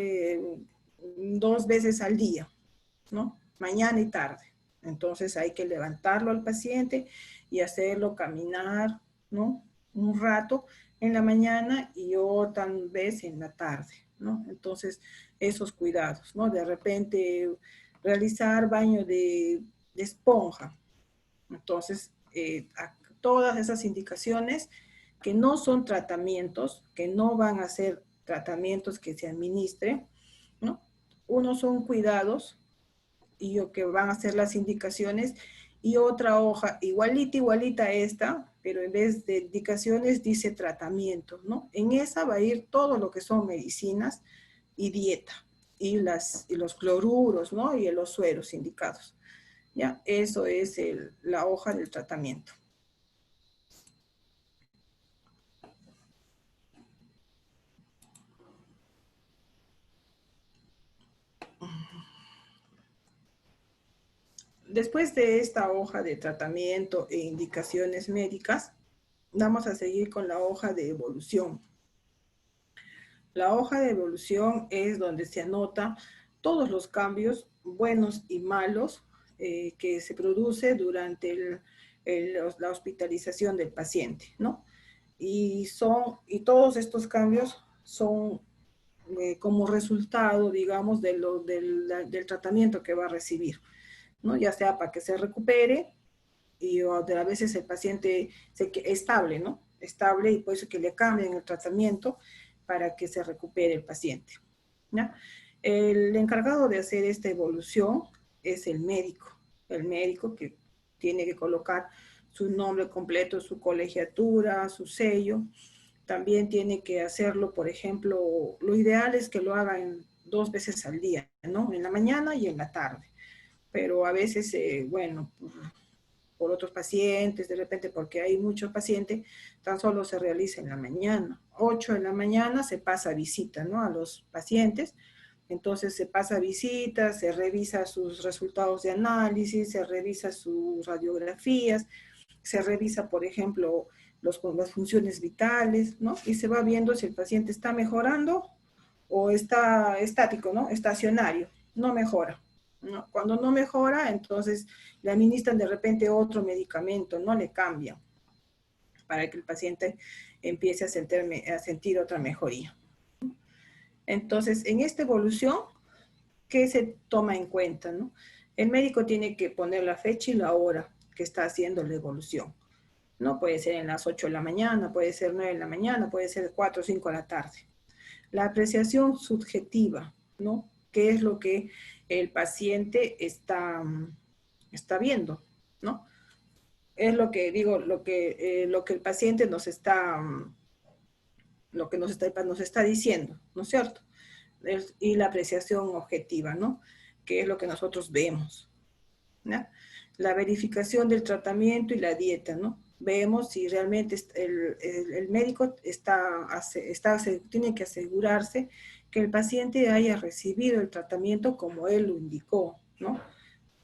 2 veces al día, ¿no? Mañana y tarde. Entonces hay que levantarlo al paciente y hacerlo caminar, ¿no? Un rato en la mañana y otra vez en la tarde, ¿no? Entonces, esos cuidados, ¿no? De repente, realizar baño de esponja. Entonces, todas esas indicaciones que no son tratamientos, que no van a ser tratamientos que se administren, ¿no? Unos son cuidados y que van a ser las indicaciones y otra hoja igualita a esta, pero en vez de indicaciones dice tratamiento, ¿no? En esa va a ir todo lo que son medicinas y dieta y los cloruros, ¿no? Y los sueros indicados. ¿Ya? Eso es la hoja del tratamiento. Después de esta hoja de tratamiento e indicaciones médicas, vamos a seguir con la hoja de evolución. La hoja de evolución es donde se anota todos los cambios buenos y malos que se produce durante la hospitalización del paciente, ¿no? y todos estos cambios son como resultado, digamos, del tratamiento que va a recibir, ¿no? Ya sea para que se recupere o a veces el paciente estable, ¿no? Estable y por eso que le cambien el tratamiento para que se recupere el paciente, ¿ya? El encargado de hacer esta evolución es el médico que tiene que colocar su nombre completo, su colegiatura, su sello. También tiene que hacerlo, por ejemplo, lo ideal es que lo hagan 2 veces al día, ¿no? En la mañana y en la tarde. Pero a veces, bueno, por otros pacientes, de repente porque hay muchos pacientes, tan solo se realiza en la mañana. 8 de la mañana se pasa visita, ¿no? A los pacientes. Entonces se pasa visita, se revisa sus resultados de análisis, se revisa sus radiografías, se revisa, por ejemplo, las funciones vitales, ¿no? Y se va viendo si el paciente está mejorando o está estático, ¿no? Estacionario, no mejora, ¿no? Cuando no mejora, entonces le administran de repente otro medicamento, no le cambian para que el paciente empiece a sentir otra mejoría. Entonces, en esta evolución, ¿qué se toma en cuenta, no? El médico tiene que poner la fecha y la hora que está haciendo la evolución. No puede ser en las 8 de la mañana, puede ser 9 de la mañana, puede ser 4 o 5 de la tarde. La apreciación subjetiva, ¿no? ¿Qué es lo que el paciente está viendo, ¿no? Es lo que digo, lo que el paciente nos está diciendo, ¿no es cierto? Y la apreciación objetiva, ¿no? Que es lo que nosotros vemos, ¿no? La verificación del tratamiento y la dieta, ¿no? Vemos si realmente el médico tiene que asegurarse que el paciente haya recibido el tratamiento como él lo indicó, ¿no?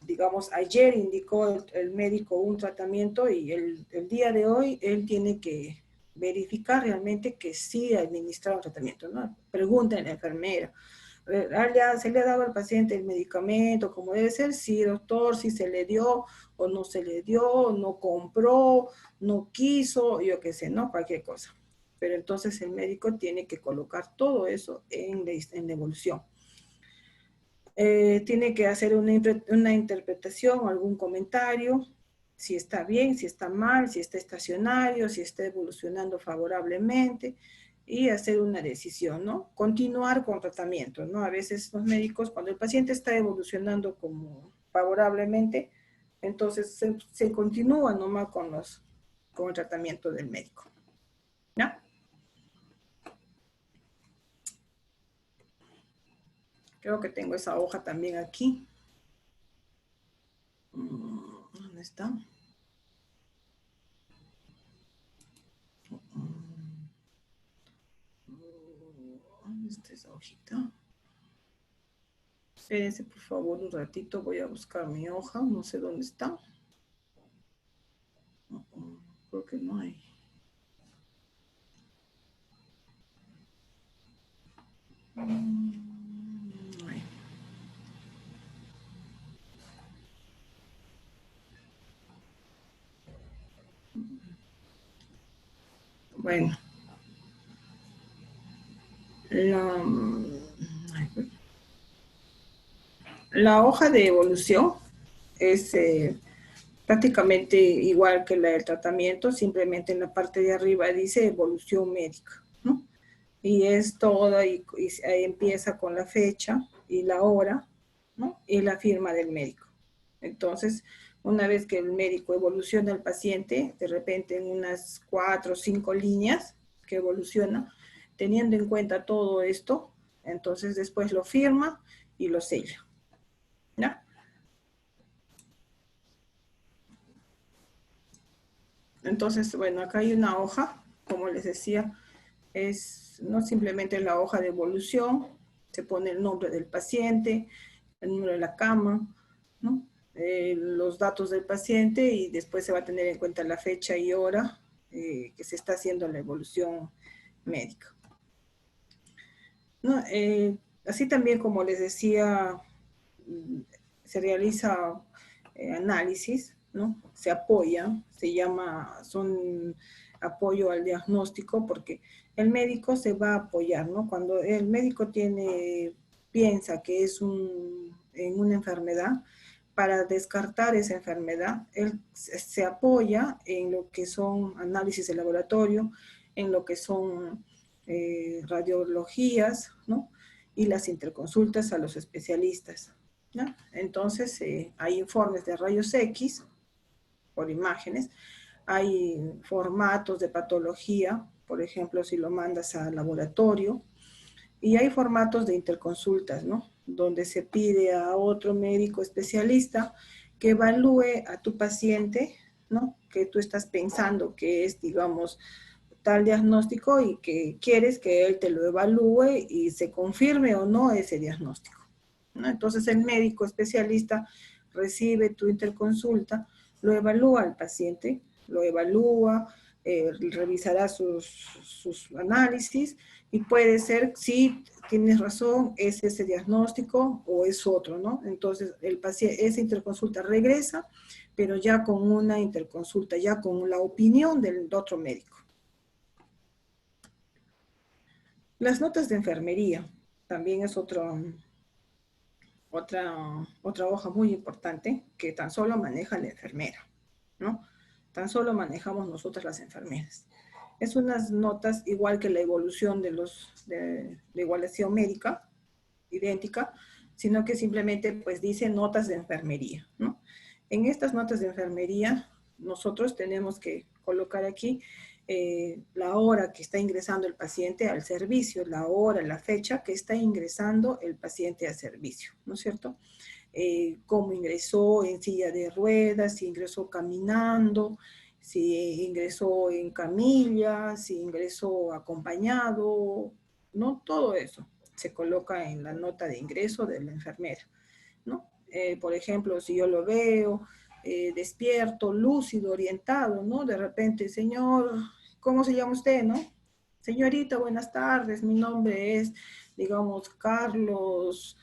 Digamos, ayer indicó el médico un tratamiento y el día de hoy él tiene que verificar realmente que sí ha administrado el tratamiento, ¿no? Pregunta a la enfermera, ¿se le ha dado al paciente el medicamento como debe ser? Sí, doctor, sí se le dio o no se le dio, no compró, no quiso, yo qué sé, ¿no? Cualquier cosa. Pero entonces el médico tiene que colocar todo eso en la evolución. Tiene que hacer una interpretación o algún comentario, si está bien, si está mal, si está estacionario, si está evolucionando favorablemente, y hacer una decisión, ¿no? Continuar con tratamiento, ¿no? A veces los médicos, cuando el paciente está evolucionando como favorablemente, entonces se continúa nomás con el tratamiento del médico, ¿ya? Creo que tengo esa hoja también aquí. ¿Dónde está? ¿Dónde está esa hojita? Espérense, por favor, un ratito. Voy a buscar mi hoja. No sé dónde está. Creo que no hay. No hay. Bueno. La hoja de evolución es prácticamente igual que la del tratamiento, simplemente en la parte de arriba dice evolución médica, ¿no? Y es toda, y ahí empieza con la fecha y la hora, ¿no? Y la firma del médico. Entonces, una vez que el médico evoluciona al paciente, de repente en unas 4 o 5 líneas que evoluciona, teniendo en cuenta todo esto, entonces después lo firma y lo sella, ¿ya? Entonces, bueno, acá hay una hoja, como les decía, es no simplemente la hoja de evolución, se pone el nombre del paciente, el número de la cama, ¿no? Los datos del paciente y después se va a tener en cuenta la fecha y hora que se está haciendo la evolución médica, ¿no? Así también, como les decía, se realiza análisis, ¿no? Se apoya, son apoyo al diagnóstico, porque el médico se va a apoyar, ¿no? Cuando el médico piensa que es en una enfermedad, para descartar esa enfermedad, él se apoya en lo que son análisis de laboratorio, en lo que son radiologías, ¿no? Y las interconsultas a los especialistas, ¿no? Entonces, hay informes de rayos X por imágenes, hay formatos de patología, por ejemplo, si lo mandas al laboratorio, y hay formatos de interconsultas, ¿no? Donde se pide a otro médico especialista que evalúe a tu paciente, ¿no? Que tú estás pensando que es, digamos, tal diagnóstico y que quieres que él te lo evalúe y se confirme o no ese diagnóstico, ¿no? Entonces el médico especialista recibe tu interconsulta, lo evalúa al paciente, lo evalúa, revisará sus análisis y puede ser, si tienes razón, es ese diagnóstico o es otro, ¿no? Entonces el paciente, esa interconsulta regresa, pero ya con una interconsulta, ya con la opinión del otro médico. Las notas de enfermería también es otra hoja muy importante que tan solo maneja la enfermera, ¿no? Tan solo manejamos nosotras las enfermeras. Es unas notas igual que la evolución de la igualación médica, idéntica, sino que simplemente pues dice notas de enfermería, ¿no? En estas notas de enfermería nosotros tenemos que colocar aquí la hora que está ingresando el paciente al servicio, la hora, la fecha que está ingresando el paciente al servicio, ¿no es cierto? Cómo ingresó en silla de ruedas, si ingresó caminando, si ingresó en camilla, si ingresó acompañado, ¿no? Todo eso se coloca en la nota de ingreso de la enfermera, ¿no? Por ejemplo, si yo lo veo despierto, lúcido, orientado, ¿no? De repente, señor, ¿cómo se llama usted, no? Señorita, buenas tardes, mi nombre es, digamos, Carlos,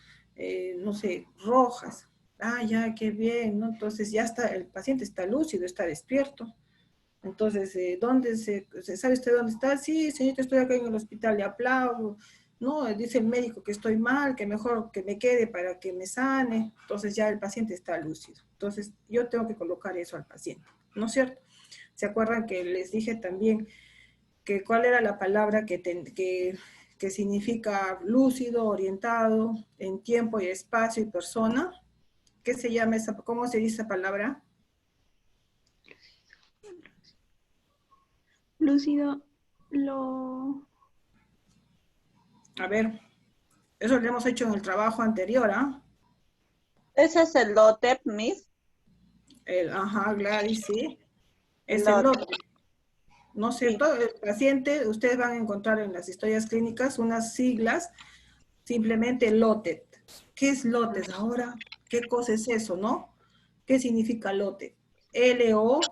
no sé, Rojas. Ah, ya, qué bien, ¿no? Entonces ya está, el paciente está lúcido, está despierto. Entonces, ¿sabe usted dónde está? Sí, señorita, estoy acá en el hospital, le aplaudo. No, dice el médico que estoy mal, que mejor que me quede para que me sane. Entonces ya el paciente está lúcido. Entonces yo tengo que colocar eso al paciente, ¿no es cierto? ¿Se acuerdan que les dije también que cuál era la palabra que significa lúcido, orientado, en tiempo y espacio y persona? ¿Qué se llama esa, cómo se dice esa palabra? Lúcido, A ver, eso lo hemos hecho en el trabajo anterior, ¿ah? Ese es el LOTEP, Miss. Ajá, Gladys, sí. Es El el LOTEP. lote, ¿no es cierto? El paciente, ustedes van a encontrar en las historias clínicas unas siglas, simplemente LOTEP. ¿Qué es LOTEP? Ahora, ¿qué cosa es eso, no? ¿Qué significa LOTEP? L-O-T-E-P.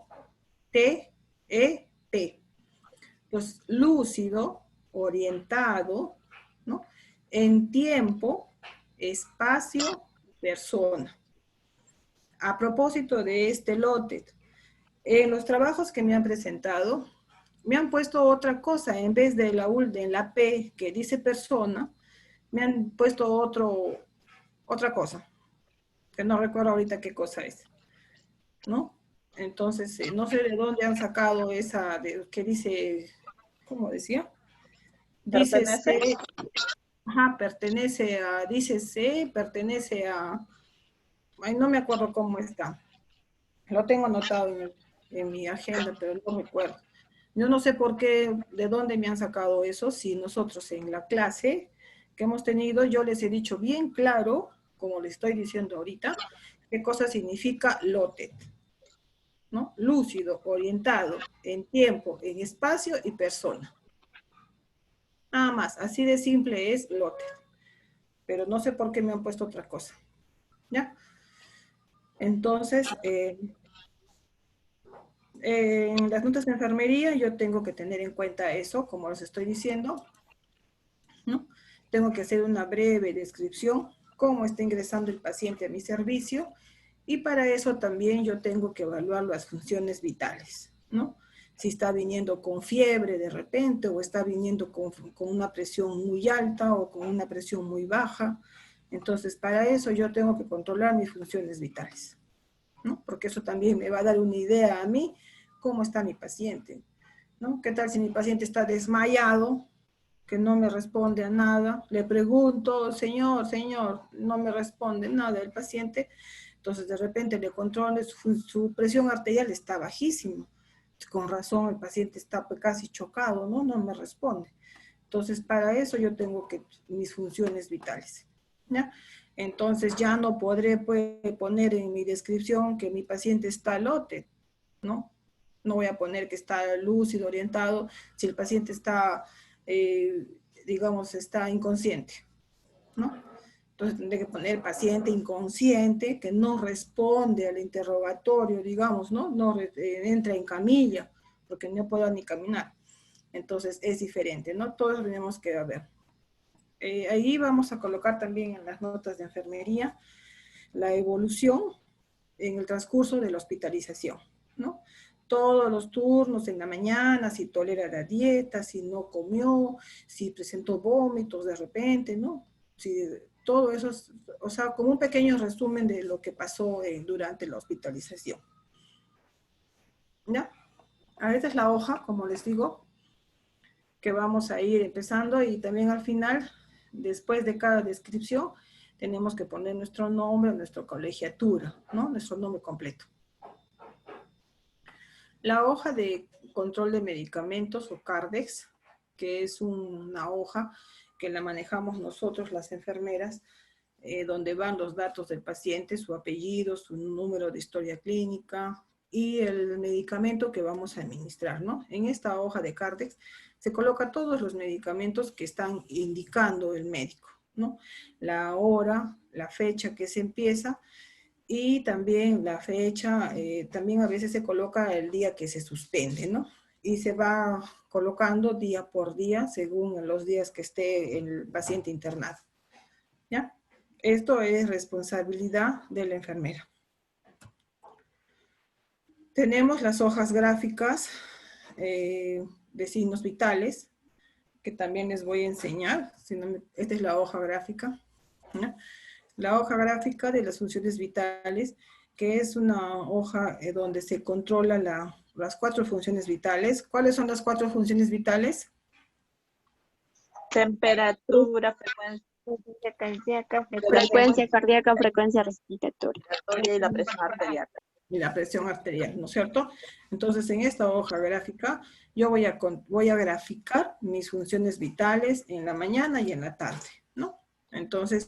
Pues lúcido, orientado, ¿no? En tiempo, espacio, persona. A propósito de este LOTEP, en los trabajos que me han presentado, me han puesto otra cosa, en vez de la P que dice persona, me han puesto otra cosa, que no recuerdo ahorita qué cosa es, ¿no? Entonces, no sé de dónde han sacado esa, que dice, ¿cómo decía? Dice ¿Pertenece? C, ajá, dice C, pertenece a, ay, no me acuerdo cómo está. Lo tengo anotado en mi agenda, pero no me acuerdo. Yo no sé por qué, de dónde me han sacado eso, si nosotros en la clase que hemos tenido, yo les he dicho bien claro, como les estoy diciendo ahorita, qué cosa significa LOTEP, ¿no? Lúcido, orientado, en tiempo, en espacio y persona. Nada más, así de simple es LOTEP. Pero no sé por qué me han puesto otra cosa, ¿ya? Entonces, en las notas de enfermería yo tengo que tener en cuenta eso, como les estoy diciendo, ¿no? Tengo que hacer una breve descripción, cómo está ingresando el paciente a mi servicio Y para eso también yo tengo que evaluar las funciones vitales, ¿no? Si está viniendo con fiebre de repente, o está viniendo con una presión muy alta o con una presión muy baja. Entonces, para eso yo tengo que controlar mis funciones vitales, ¿no? Porque eso también me va a dar una idea a mí cómo está mi paciente, ¿no? ¿Qué tal si mi paciente está desmayado, que no me responde a nada? Le pregunto, señor, no me responde nada el paciente. Entonces, de repente le controlo, su presión arterial está bajísima. Con razón, el paciente está casi chocado, ¿no? No me responde. Entonces, para eso yo tengo que mis funciones vitales, ¿ya? Entonces, ya no podré poner en mi descripción que mi paciente está lote, ¿no? No voy a poner que está lúcido, orientado, si el paciente está, digamos, está inconsciente, ¿no? Entonces tendré que poner paciente inconsciente que no responde al interrogatorio, digamos, ¿no? No entra en camilla, porque no puedo ni caminar. Entonces es diferente, ¿no? Todos tenemos que ver. Ahí vamos a colocar también en las notas de enfermería la evolución en el transcurso de la hospitalización, ¿no? Todos los turnos en la mañana, si tolera la dieta, si no comió, si presentó vómitos de repente, ¿no? Si todo eso, o sea, como un pequeño resumen de lo que pasó durante la hospitalización. ¿Ya? Esta es la hoja, como les digo, que vamos a ir empezando, y también al final, después de cada descripción, tenemos que poner nuestro nombre, nuestra colegiatura, ¿no? Nuestro nombre completo. La hoja de control de medicamentos o CARDEX, que es una hoja que la manejamos nosotros, las enfermeras, donde van los datos del paciente, su apellido, su número de historia clínica y el medicamento que vamos a administrar, ¿no? En esta hoja de CARDEX se coloca todos los medicamentos que están indicando el médico, ¿no? La hora, la fecha que se empieza, y también la fecha, también a veces se coloca el día que se suspende, ¿no? Y se va colocando día por día según los días que esté el paciente internado, ¿ya? Esto es responsabilidad de la enfermera. Tenemos las hojas gráficas de signos vitales, que también les voy a enseñar. Esta es la hoja gráfica, ¿no? La hoja gráfica de las funciones vitales, que es una hoja donde se controla las 4 funciones vitales. ¿Cuáles son las 4 funciones vitales? Temperatura, frecuencia Frecuencia cardíaca, frecuencia respiratoria. y la presión arterial. Y la presión arterial, ¿no es cierto? Entonces, en esta hoja gráfica, yo voy a graficar mis funciones vitales en la mañana y en la tarde, ¿no? Entonces,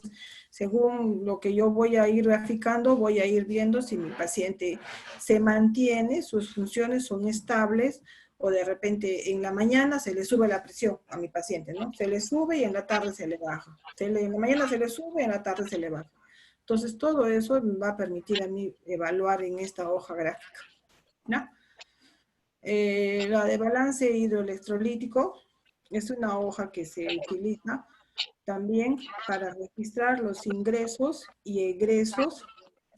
según lo que yo voy a ir graficando, voy a ir viendo si mi paciente se mantiene, sus funciones son estables, o de repente en la mañana se le sube la presión a mi paciente, ¿no? Se le sube y en la tarde se le baja. En la mañana se le sube y en la tarde se le baja. Entonces, todo eso me va a permitir a mí evaluar en esta hoja gráfica, ¿no? La de balance hidroelectrolítico es una hoja que se utiliza también para registrar los ingresos y egresos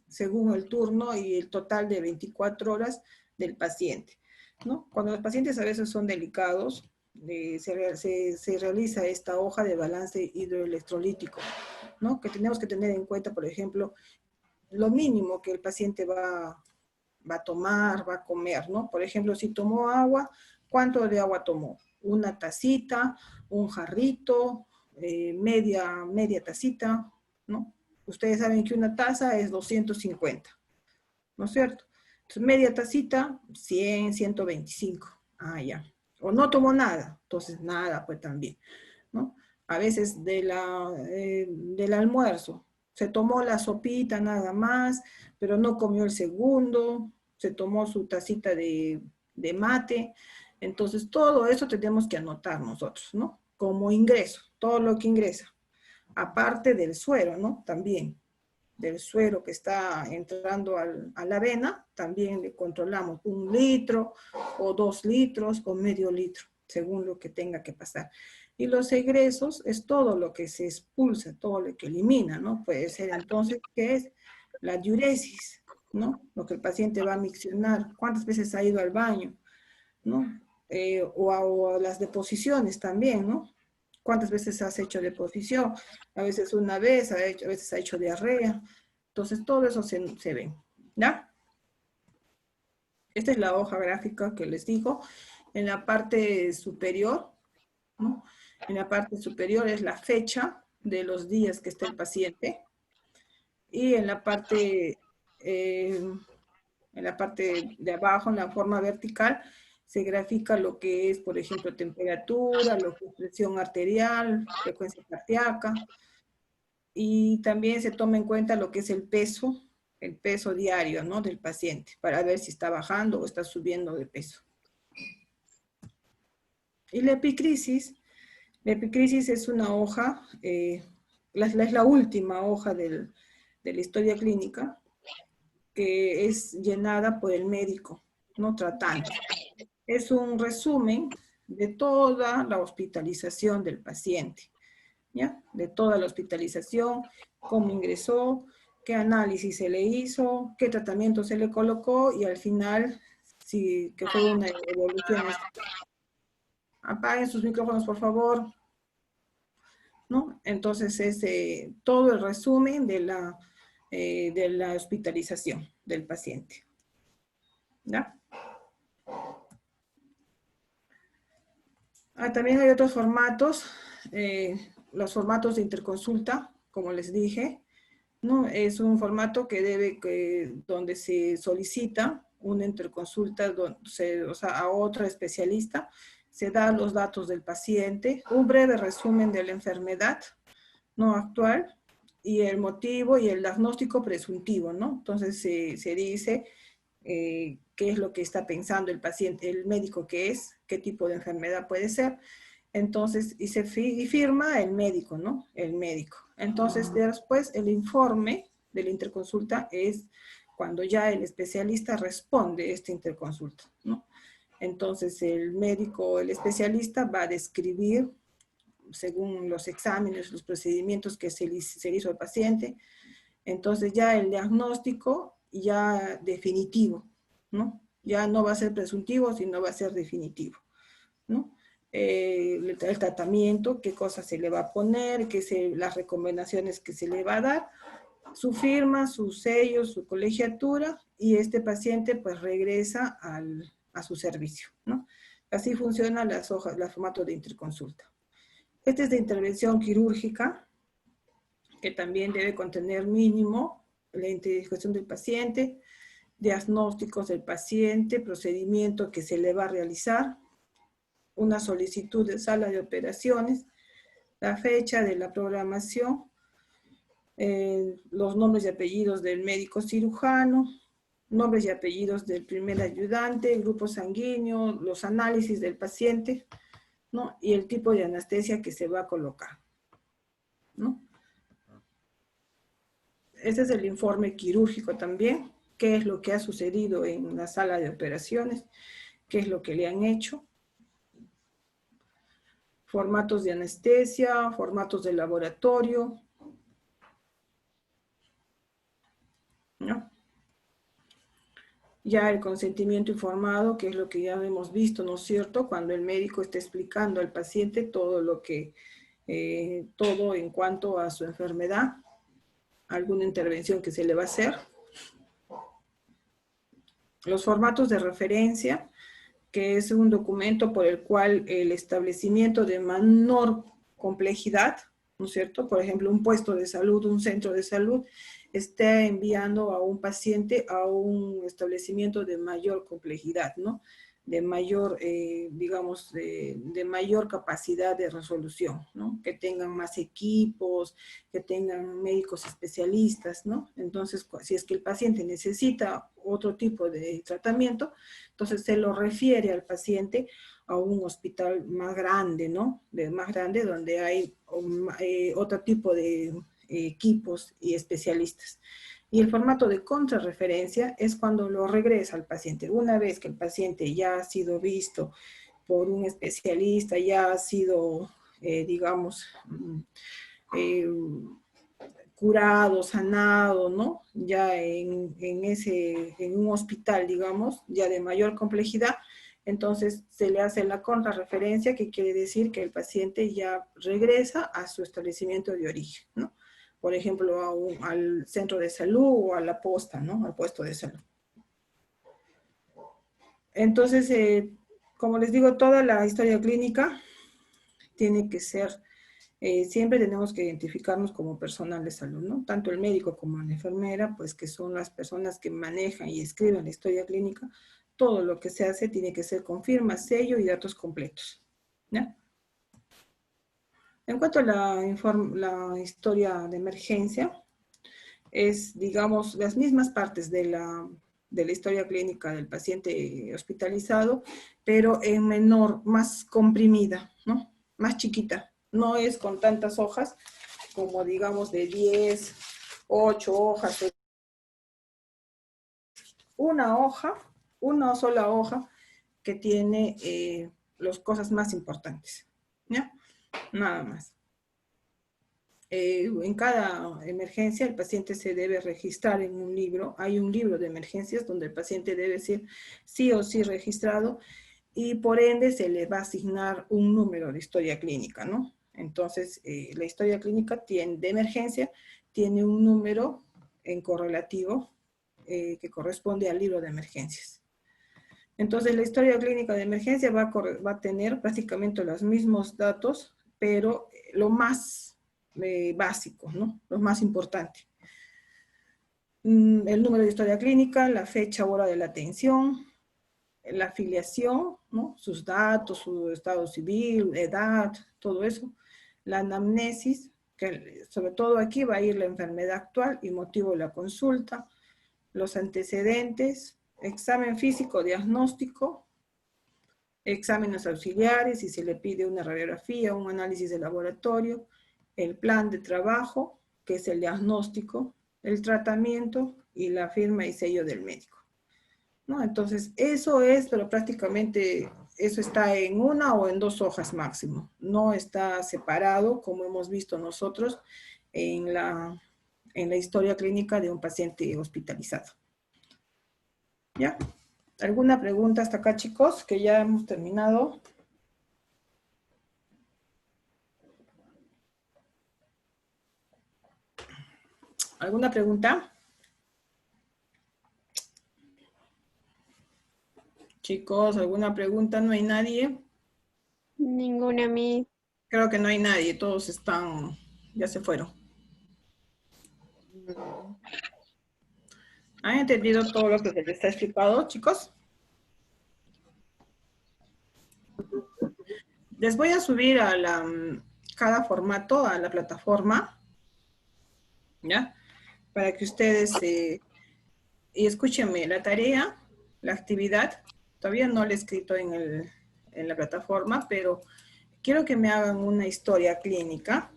según el turno y el total de 24 horas del paciente, ¿no? Cuando los pacientes a veces son delicados, se realiza esta hoja de balance hidroelectrolítico, ¿no? Que tenemos que tener en cuenta, por ejemplo, lo mínimo que el paciente va a tomar, va a comer, ¿no? Por ejemplo, si tomó agua, ¿cuánto de agua tomó? Una tacita, un jarrito, media tacita, ¿no? Ustedes saben que una taza es 250, ¿no es cierto? Entonces, media tacita, 100, 125. Ah, ya. O no tomó nada, entonces nada, pues también, ¿no? A veces del almuerzo, se tomó la sopita nada más, pero no comió el segundo, se tomó su tacita de mate. Entonces, todo eso tenemos que anotar nosotros, ¿no? Como ingreso, todo lo que ingresa. Aparte del suero, ¿no? También, del suero que está entrando a la vena, también le controlamos 1 litro, o 2 litros, o medio litro, según lo que tenga que pasar. Y los egresos es todo lo que se expulsa, todo lo que elimina, ¿no? Puede ser entonces, ¿qué es? La diuresis, ¿no? Lo que el paciente va a miccionar, cuántas veces ha ido al baño, ¿no? O a las deposiciones también, ¿no? ¿Cuántas veces has hecho deposición? A veces una vez, a veces ha hecho diarrea. Entonces, todo eso se ve, ¿ya? Esta es la hoja gráfica que les digo. En la parte superior, ¿no? En la parte superior es la fecha de los días que está el paciente. Y en la parte de abajo, en la forma vertical, se grafica lo que es, por ejemplo, temperatura, lo que es presión arterial, frecuencia cardíaca, y también se toma en cuenta lo que es el peso diario, ¿no? Del paciente, para ver si está bajando o está subiendo de peso. Y la epicrisis es una hoja, es la última hoja de la historia clínica, que es llenada por el médico, no tratante. Es un resumen de toda la hospitalización del paciente, ¿ya? De toda la hospitalización, cómo ingresó, qué análisis se le hizo, qué tratamiento se le colocó y al final, si que fue una evolución. Apaguen sus micrófonos, por favor. ¿No? Entonces es todo el resumen de la hospitalización del paciente. ¿Ya? También hay otros formatos, los formatos de interconsulta, como les dije, ¿no? Es un formato donde se solicita una interconsulta a otro especialista, se dan los datos del paciente, un breve resumen de la enfermedad no actual y el motivo y el diagnóstico presuntivo, ¿no? Entonces se dice qué es lo que está pensando el paciente, el médico qué tipo de enfermedad puede ser. Entonces, y firma el médico, ¿no? El médico. Entonces, después el informe de la interconsulta es cuando ya el especialista responde esta interconsulta, ¿no? Entonces, el médico, el especialista va a describir, según los exámenes, los procedimientos que se le hizo al paciente. Entonces, ya el diagnóstico ya definitivo, ¿no? Ya no va a ser presuntivo, sino va a ser definitivo, ¿no? El tratamiento, qué cosas se le va a poner, las recomendaciones que se le va a dar, su firma, su sello, su colegiatura, y este paciente pues regresa a su servicio, ¿no? Así funcionan las hojas, el formato de interconsulta. Este es de intervención quirúrgica, que también debe contener mínimo la identificación del paciente, diagnósticos del paciente, procedimiento que se le va a realizar, una solicitud de sala de operaciones, la fecha de la programación, los nombres y apellidos del médico cirujano, nombres y apellidos del primer ayudante, grupo sanguíneo, los análisis del paciente, ¿no? Y el tipo de anestesia que se va a colocar, ¿no? Este es el informe quirúrgico también, qué es lo que ha sucedido en la sala de operaciones, qué es lo que le han hecho. Formatos de anestesia, formatos de laboratorio, ¿no? Ya el consentimiento informado, que es lo que ya hemos visto, ¿no es cierto? Cuando el médico está explicando al paciente todo todo en cuanto a su enfermedad, alguna intervención que se le va a hacer. Los formatos de referencia, que es un documento por el cual el establecimiento de menor complejidad, ¿no es cierto? Por ejemplo, un puesto de salud, un centro de salud, está enviando a un paciente a un establecimiento de mayor complejidad, ¿no? De mayor, digamos, de mayor capacidad de resolución, ¿no? Que tengan más equipos, que tengan médicos especialistas, ¿no? Entonces, si es que el paciente necesita otro tipo de tratamiento, entonces se lo refiere al paciente a un hospital más grande, ¿no? Más grande, donde hay otro tipo de equipos y especialistas. Y el formato de contrarreferencia es cuando lo regresa al paciente. Una vez que el paciente ya ha sido visto por un especialista, ya ha sido, digamos, curado, sanado, ¿no? Ya en un hospital, digamos, ya de mayor complejidad, entonces se le hace la contrarreferencia, que quiere decir que el paciente ya regresa a su establecimiento de origen, ¿no? Por ejemplo, al centro de salud o a la posta, ¿no? Al puesto de salud. Entonces, como les digo, toda la historia clínica tiene que ser, siempre tenemos que identificarnos como personal de salud, ¿no? Tanto el médico como la enfermera, pues que son las personas que manejan y escriben la historia clínica, todo lo que se hace tiene que ser con firma, sello y datos completos, ¿ya? En cuanto a la historia de emergencia, es, digamos, las mismas partes de la historia clínica del paciente hospitalizado, pero en menor, más comprimida, ¿no? Más chiquita. No es con tantas hojas como, digamos, de 10, 8 hojas. Una hoja, una sola hoja que tiene las cosas más importantes, ¿ya? Nada más. En cada emergencia el paciente se debe registrar en un libro. Hay un libro de emergencias donde el paciente debe ser sí o sí registrado y por ende se le va a asignar un número de historia clínica, ¿no? Entonces, la historia clínica de emergencia tiene un número en correlativo que corresponde al libro de emergencias. Entonces, la historia clínica de emergencia va a tener prácticamente los mismos datos, pero lo más básico, ¿no? Lo más importante. El número de historia clínica, la fecha, hora de la atención, la afiliación, ¿no? Sus datos, su estado civil, edad, todo eso. La anamnesis, que sobre todo aquí va a ir la enfermedad actual y motivo de la consulta, los antecedentes, examen físico, diagnóstico, exámenes auxiliares, si se le pide una radiografía, un análisis de laboratorio, el plan de trabajo, que es el diagnóstico, el tratamiento y la firma y sello del médico, ¿no? Entonces, eso es, pero prácticamente eso está en una o en 2 hojas máximo. No está separado, como hemos visto nosotros, en la historia clínica de un paciente hospitalizado. ¿Ya? ¿Alguna pregunta hasta acá, chicos? Que ya hemos terminado. ¿Alguna pregunta? Chicos, ¿alguna pregunta? ¿No hay nadie? Ninguna, Miss. Creo que no hay nadie, todos están, ya se fueron. ¿Han entendido todo lo que se les está explicado, chicos? Les voy a subir a cada formato a la plataforma, ¿ya? Para que ustedes, y escúchenme, la tarea, la actividad, todavía no la he escrito en la plataforma, pero quiero que me hagan una historia clínica,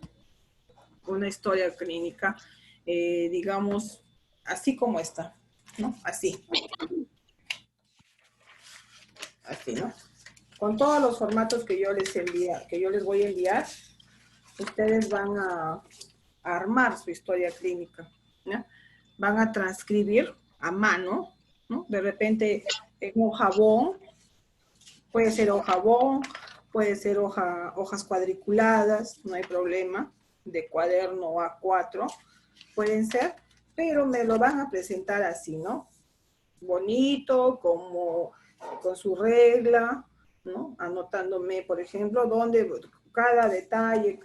digamos, así como esta, ¿no? Así, ¿no? Con todos los formatos que yo les voy a enviar, ustedes van a armar su historia clínica, ¿no? Van a transcribir a mano, ¿no? De repente en un jabón, puede ser hojabón, puede ser hojas cuadriculadas, no hay problema, de cuaderno A4, pueden ser, pero me lo van a presentar así, ¿no? Bonito, como con su regla, ¿no? Anotándome, por ejemplo, dónde cada detalle,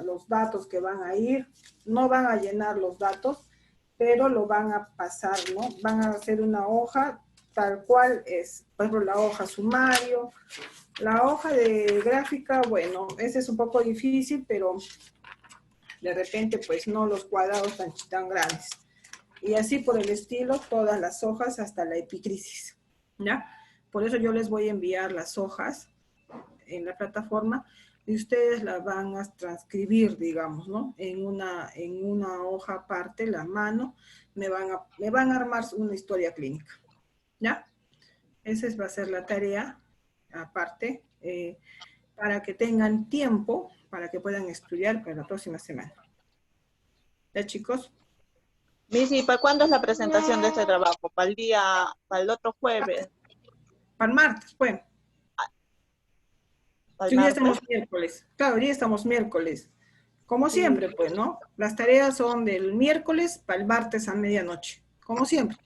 los datos que van a ir, no van a llenar los datos, pero lo van a pasar, ¿no? Van a hacer una hoja tal cual es, por ejemplo, la hoja sumario, la hoja de gráfica, bueno, ese es un poco difícil, pero de repente, pues no los cuadrados tan grandes. Y así por el estilo, todas las hojas hasta la epicrisis, ¿ya? Por eso yo les voy a enviar las hojas en la plataforma y ustedes las van a transcribir, digamos, ¿no? En una hoja aparte, la mano, me van a armar una historia clínica, ¿ya? Esa va a ser la tarea aparte, para que tengan tiempo, para que puedan estudiar para la próxima semana. ¿Ya, chicos? Miss, ¿y para cuándo es la presentación de este trabajo? Para el otro jueves, Para el martes, pues. para el Sí, hoy día martes? estamos miércoles. Claro, hoy día estamos miércoles. Como siempre, pues, ¿no? Las tareas son del miércoles para el martes a medianoche. Como siempre.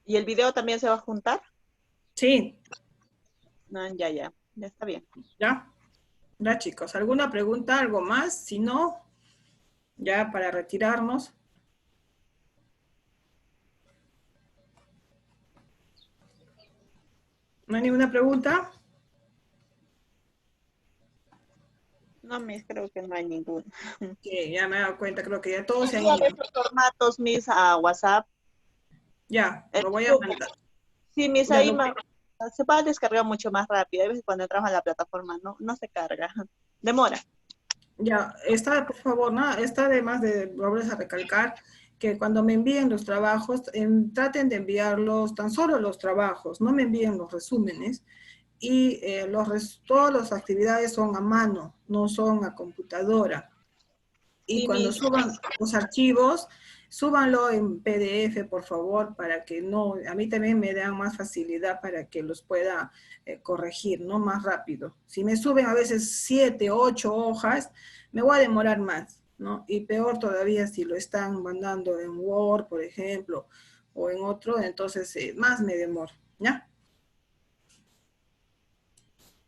¿Y el video también se va a juntar? Sí, No, ya está bien. ya. Ya, chicos. ¿Alguna pregunta, algo más? Si no, ya para retirarnos. ¿No hay ninguna pregunta? No, Miss, creo que no hay ninguno. Sí, ya me he dado cuenta, creo que ya todos se han Envíame ido. estos formatos, Miss, a WhatsApp. Ya, El lo voy a Zoom. mandar. Sí, Miss, Ya, ahí se va a descargar mucho más rápido. Hay veces cuando entras a la plataforma no se carga. Demora. ya, está, por favor, ¿no? Está además de volver a recalcar que cuando me envíen los trabajos, traten de enviarlos, tan solo los trabajos, no me envíen los resúmenes, y todas las actividades son a mano, no son a computadora. Y Sí, cuando Miss. suban los archivos, súbanlo en PDF, por favor, para que no, a mí también me dan más facilidad para que los pueda corregir, ¿no? Más rápido. Si me suben a veces 7, 8 hojas, me voy a demorar más, ¿no? Y peor todavía si lo están mandando en Word, por ejemplo, o en otro, entonces más me demoro, ¿ya?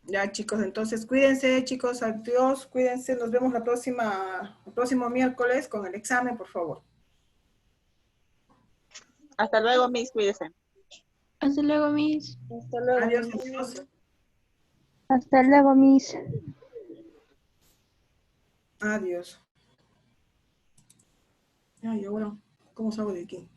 Ya, chicos, entonces cuídense, chicos, adiós, cuídense, nos vemos el próximo miércoles con el examen, por favor. Hasta luego, Miss, cuídese. Hasta luego, Miss. Hasta luego, Adiós, Miss. adiós. Hasta luego, Miss. Adiós. Ay, ahora, ¿cómo salgo de aquí?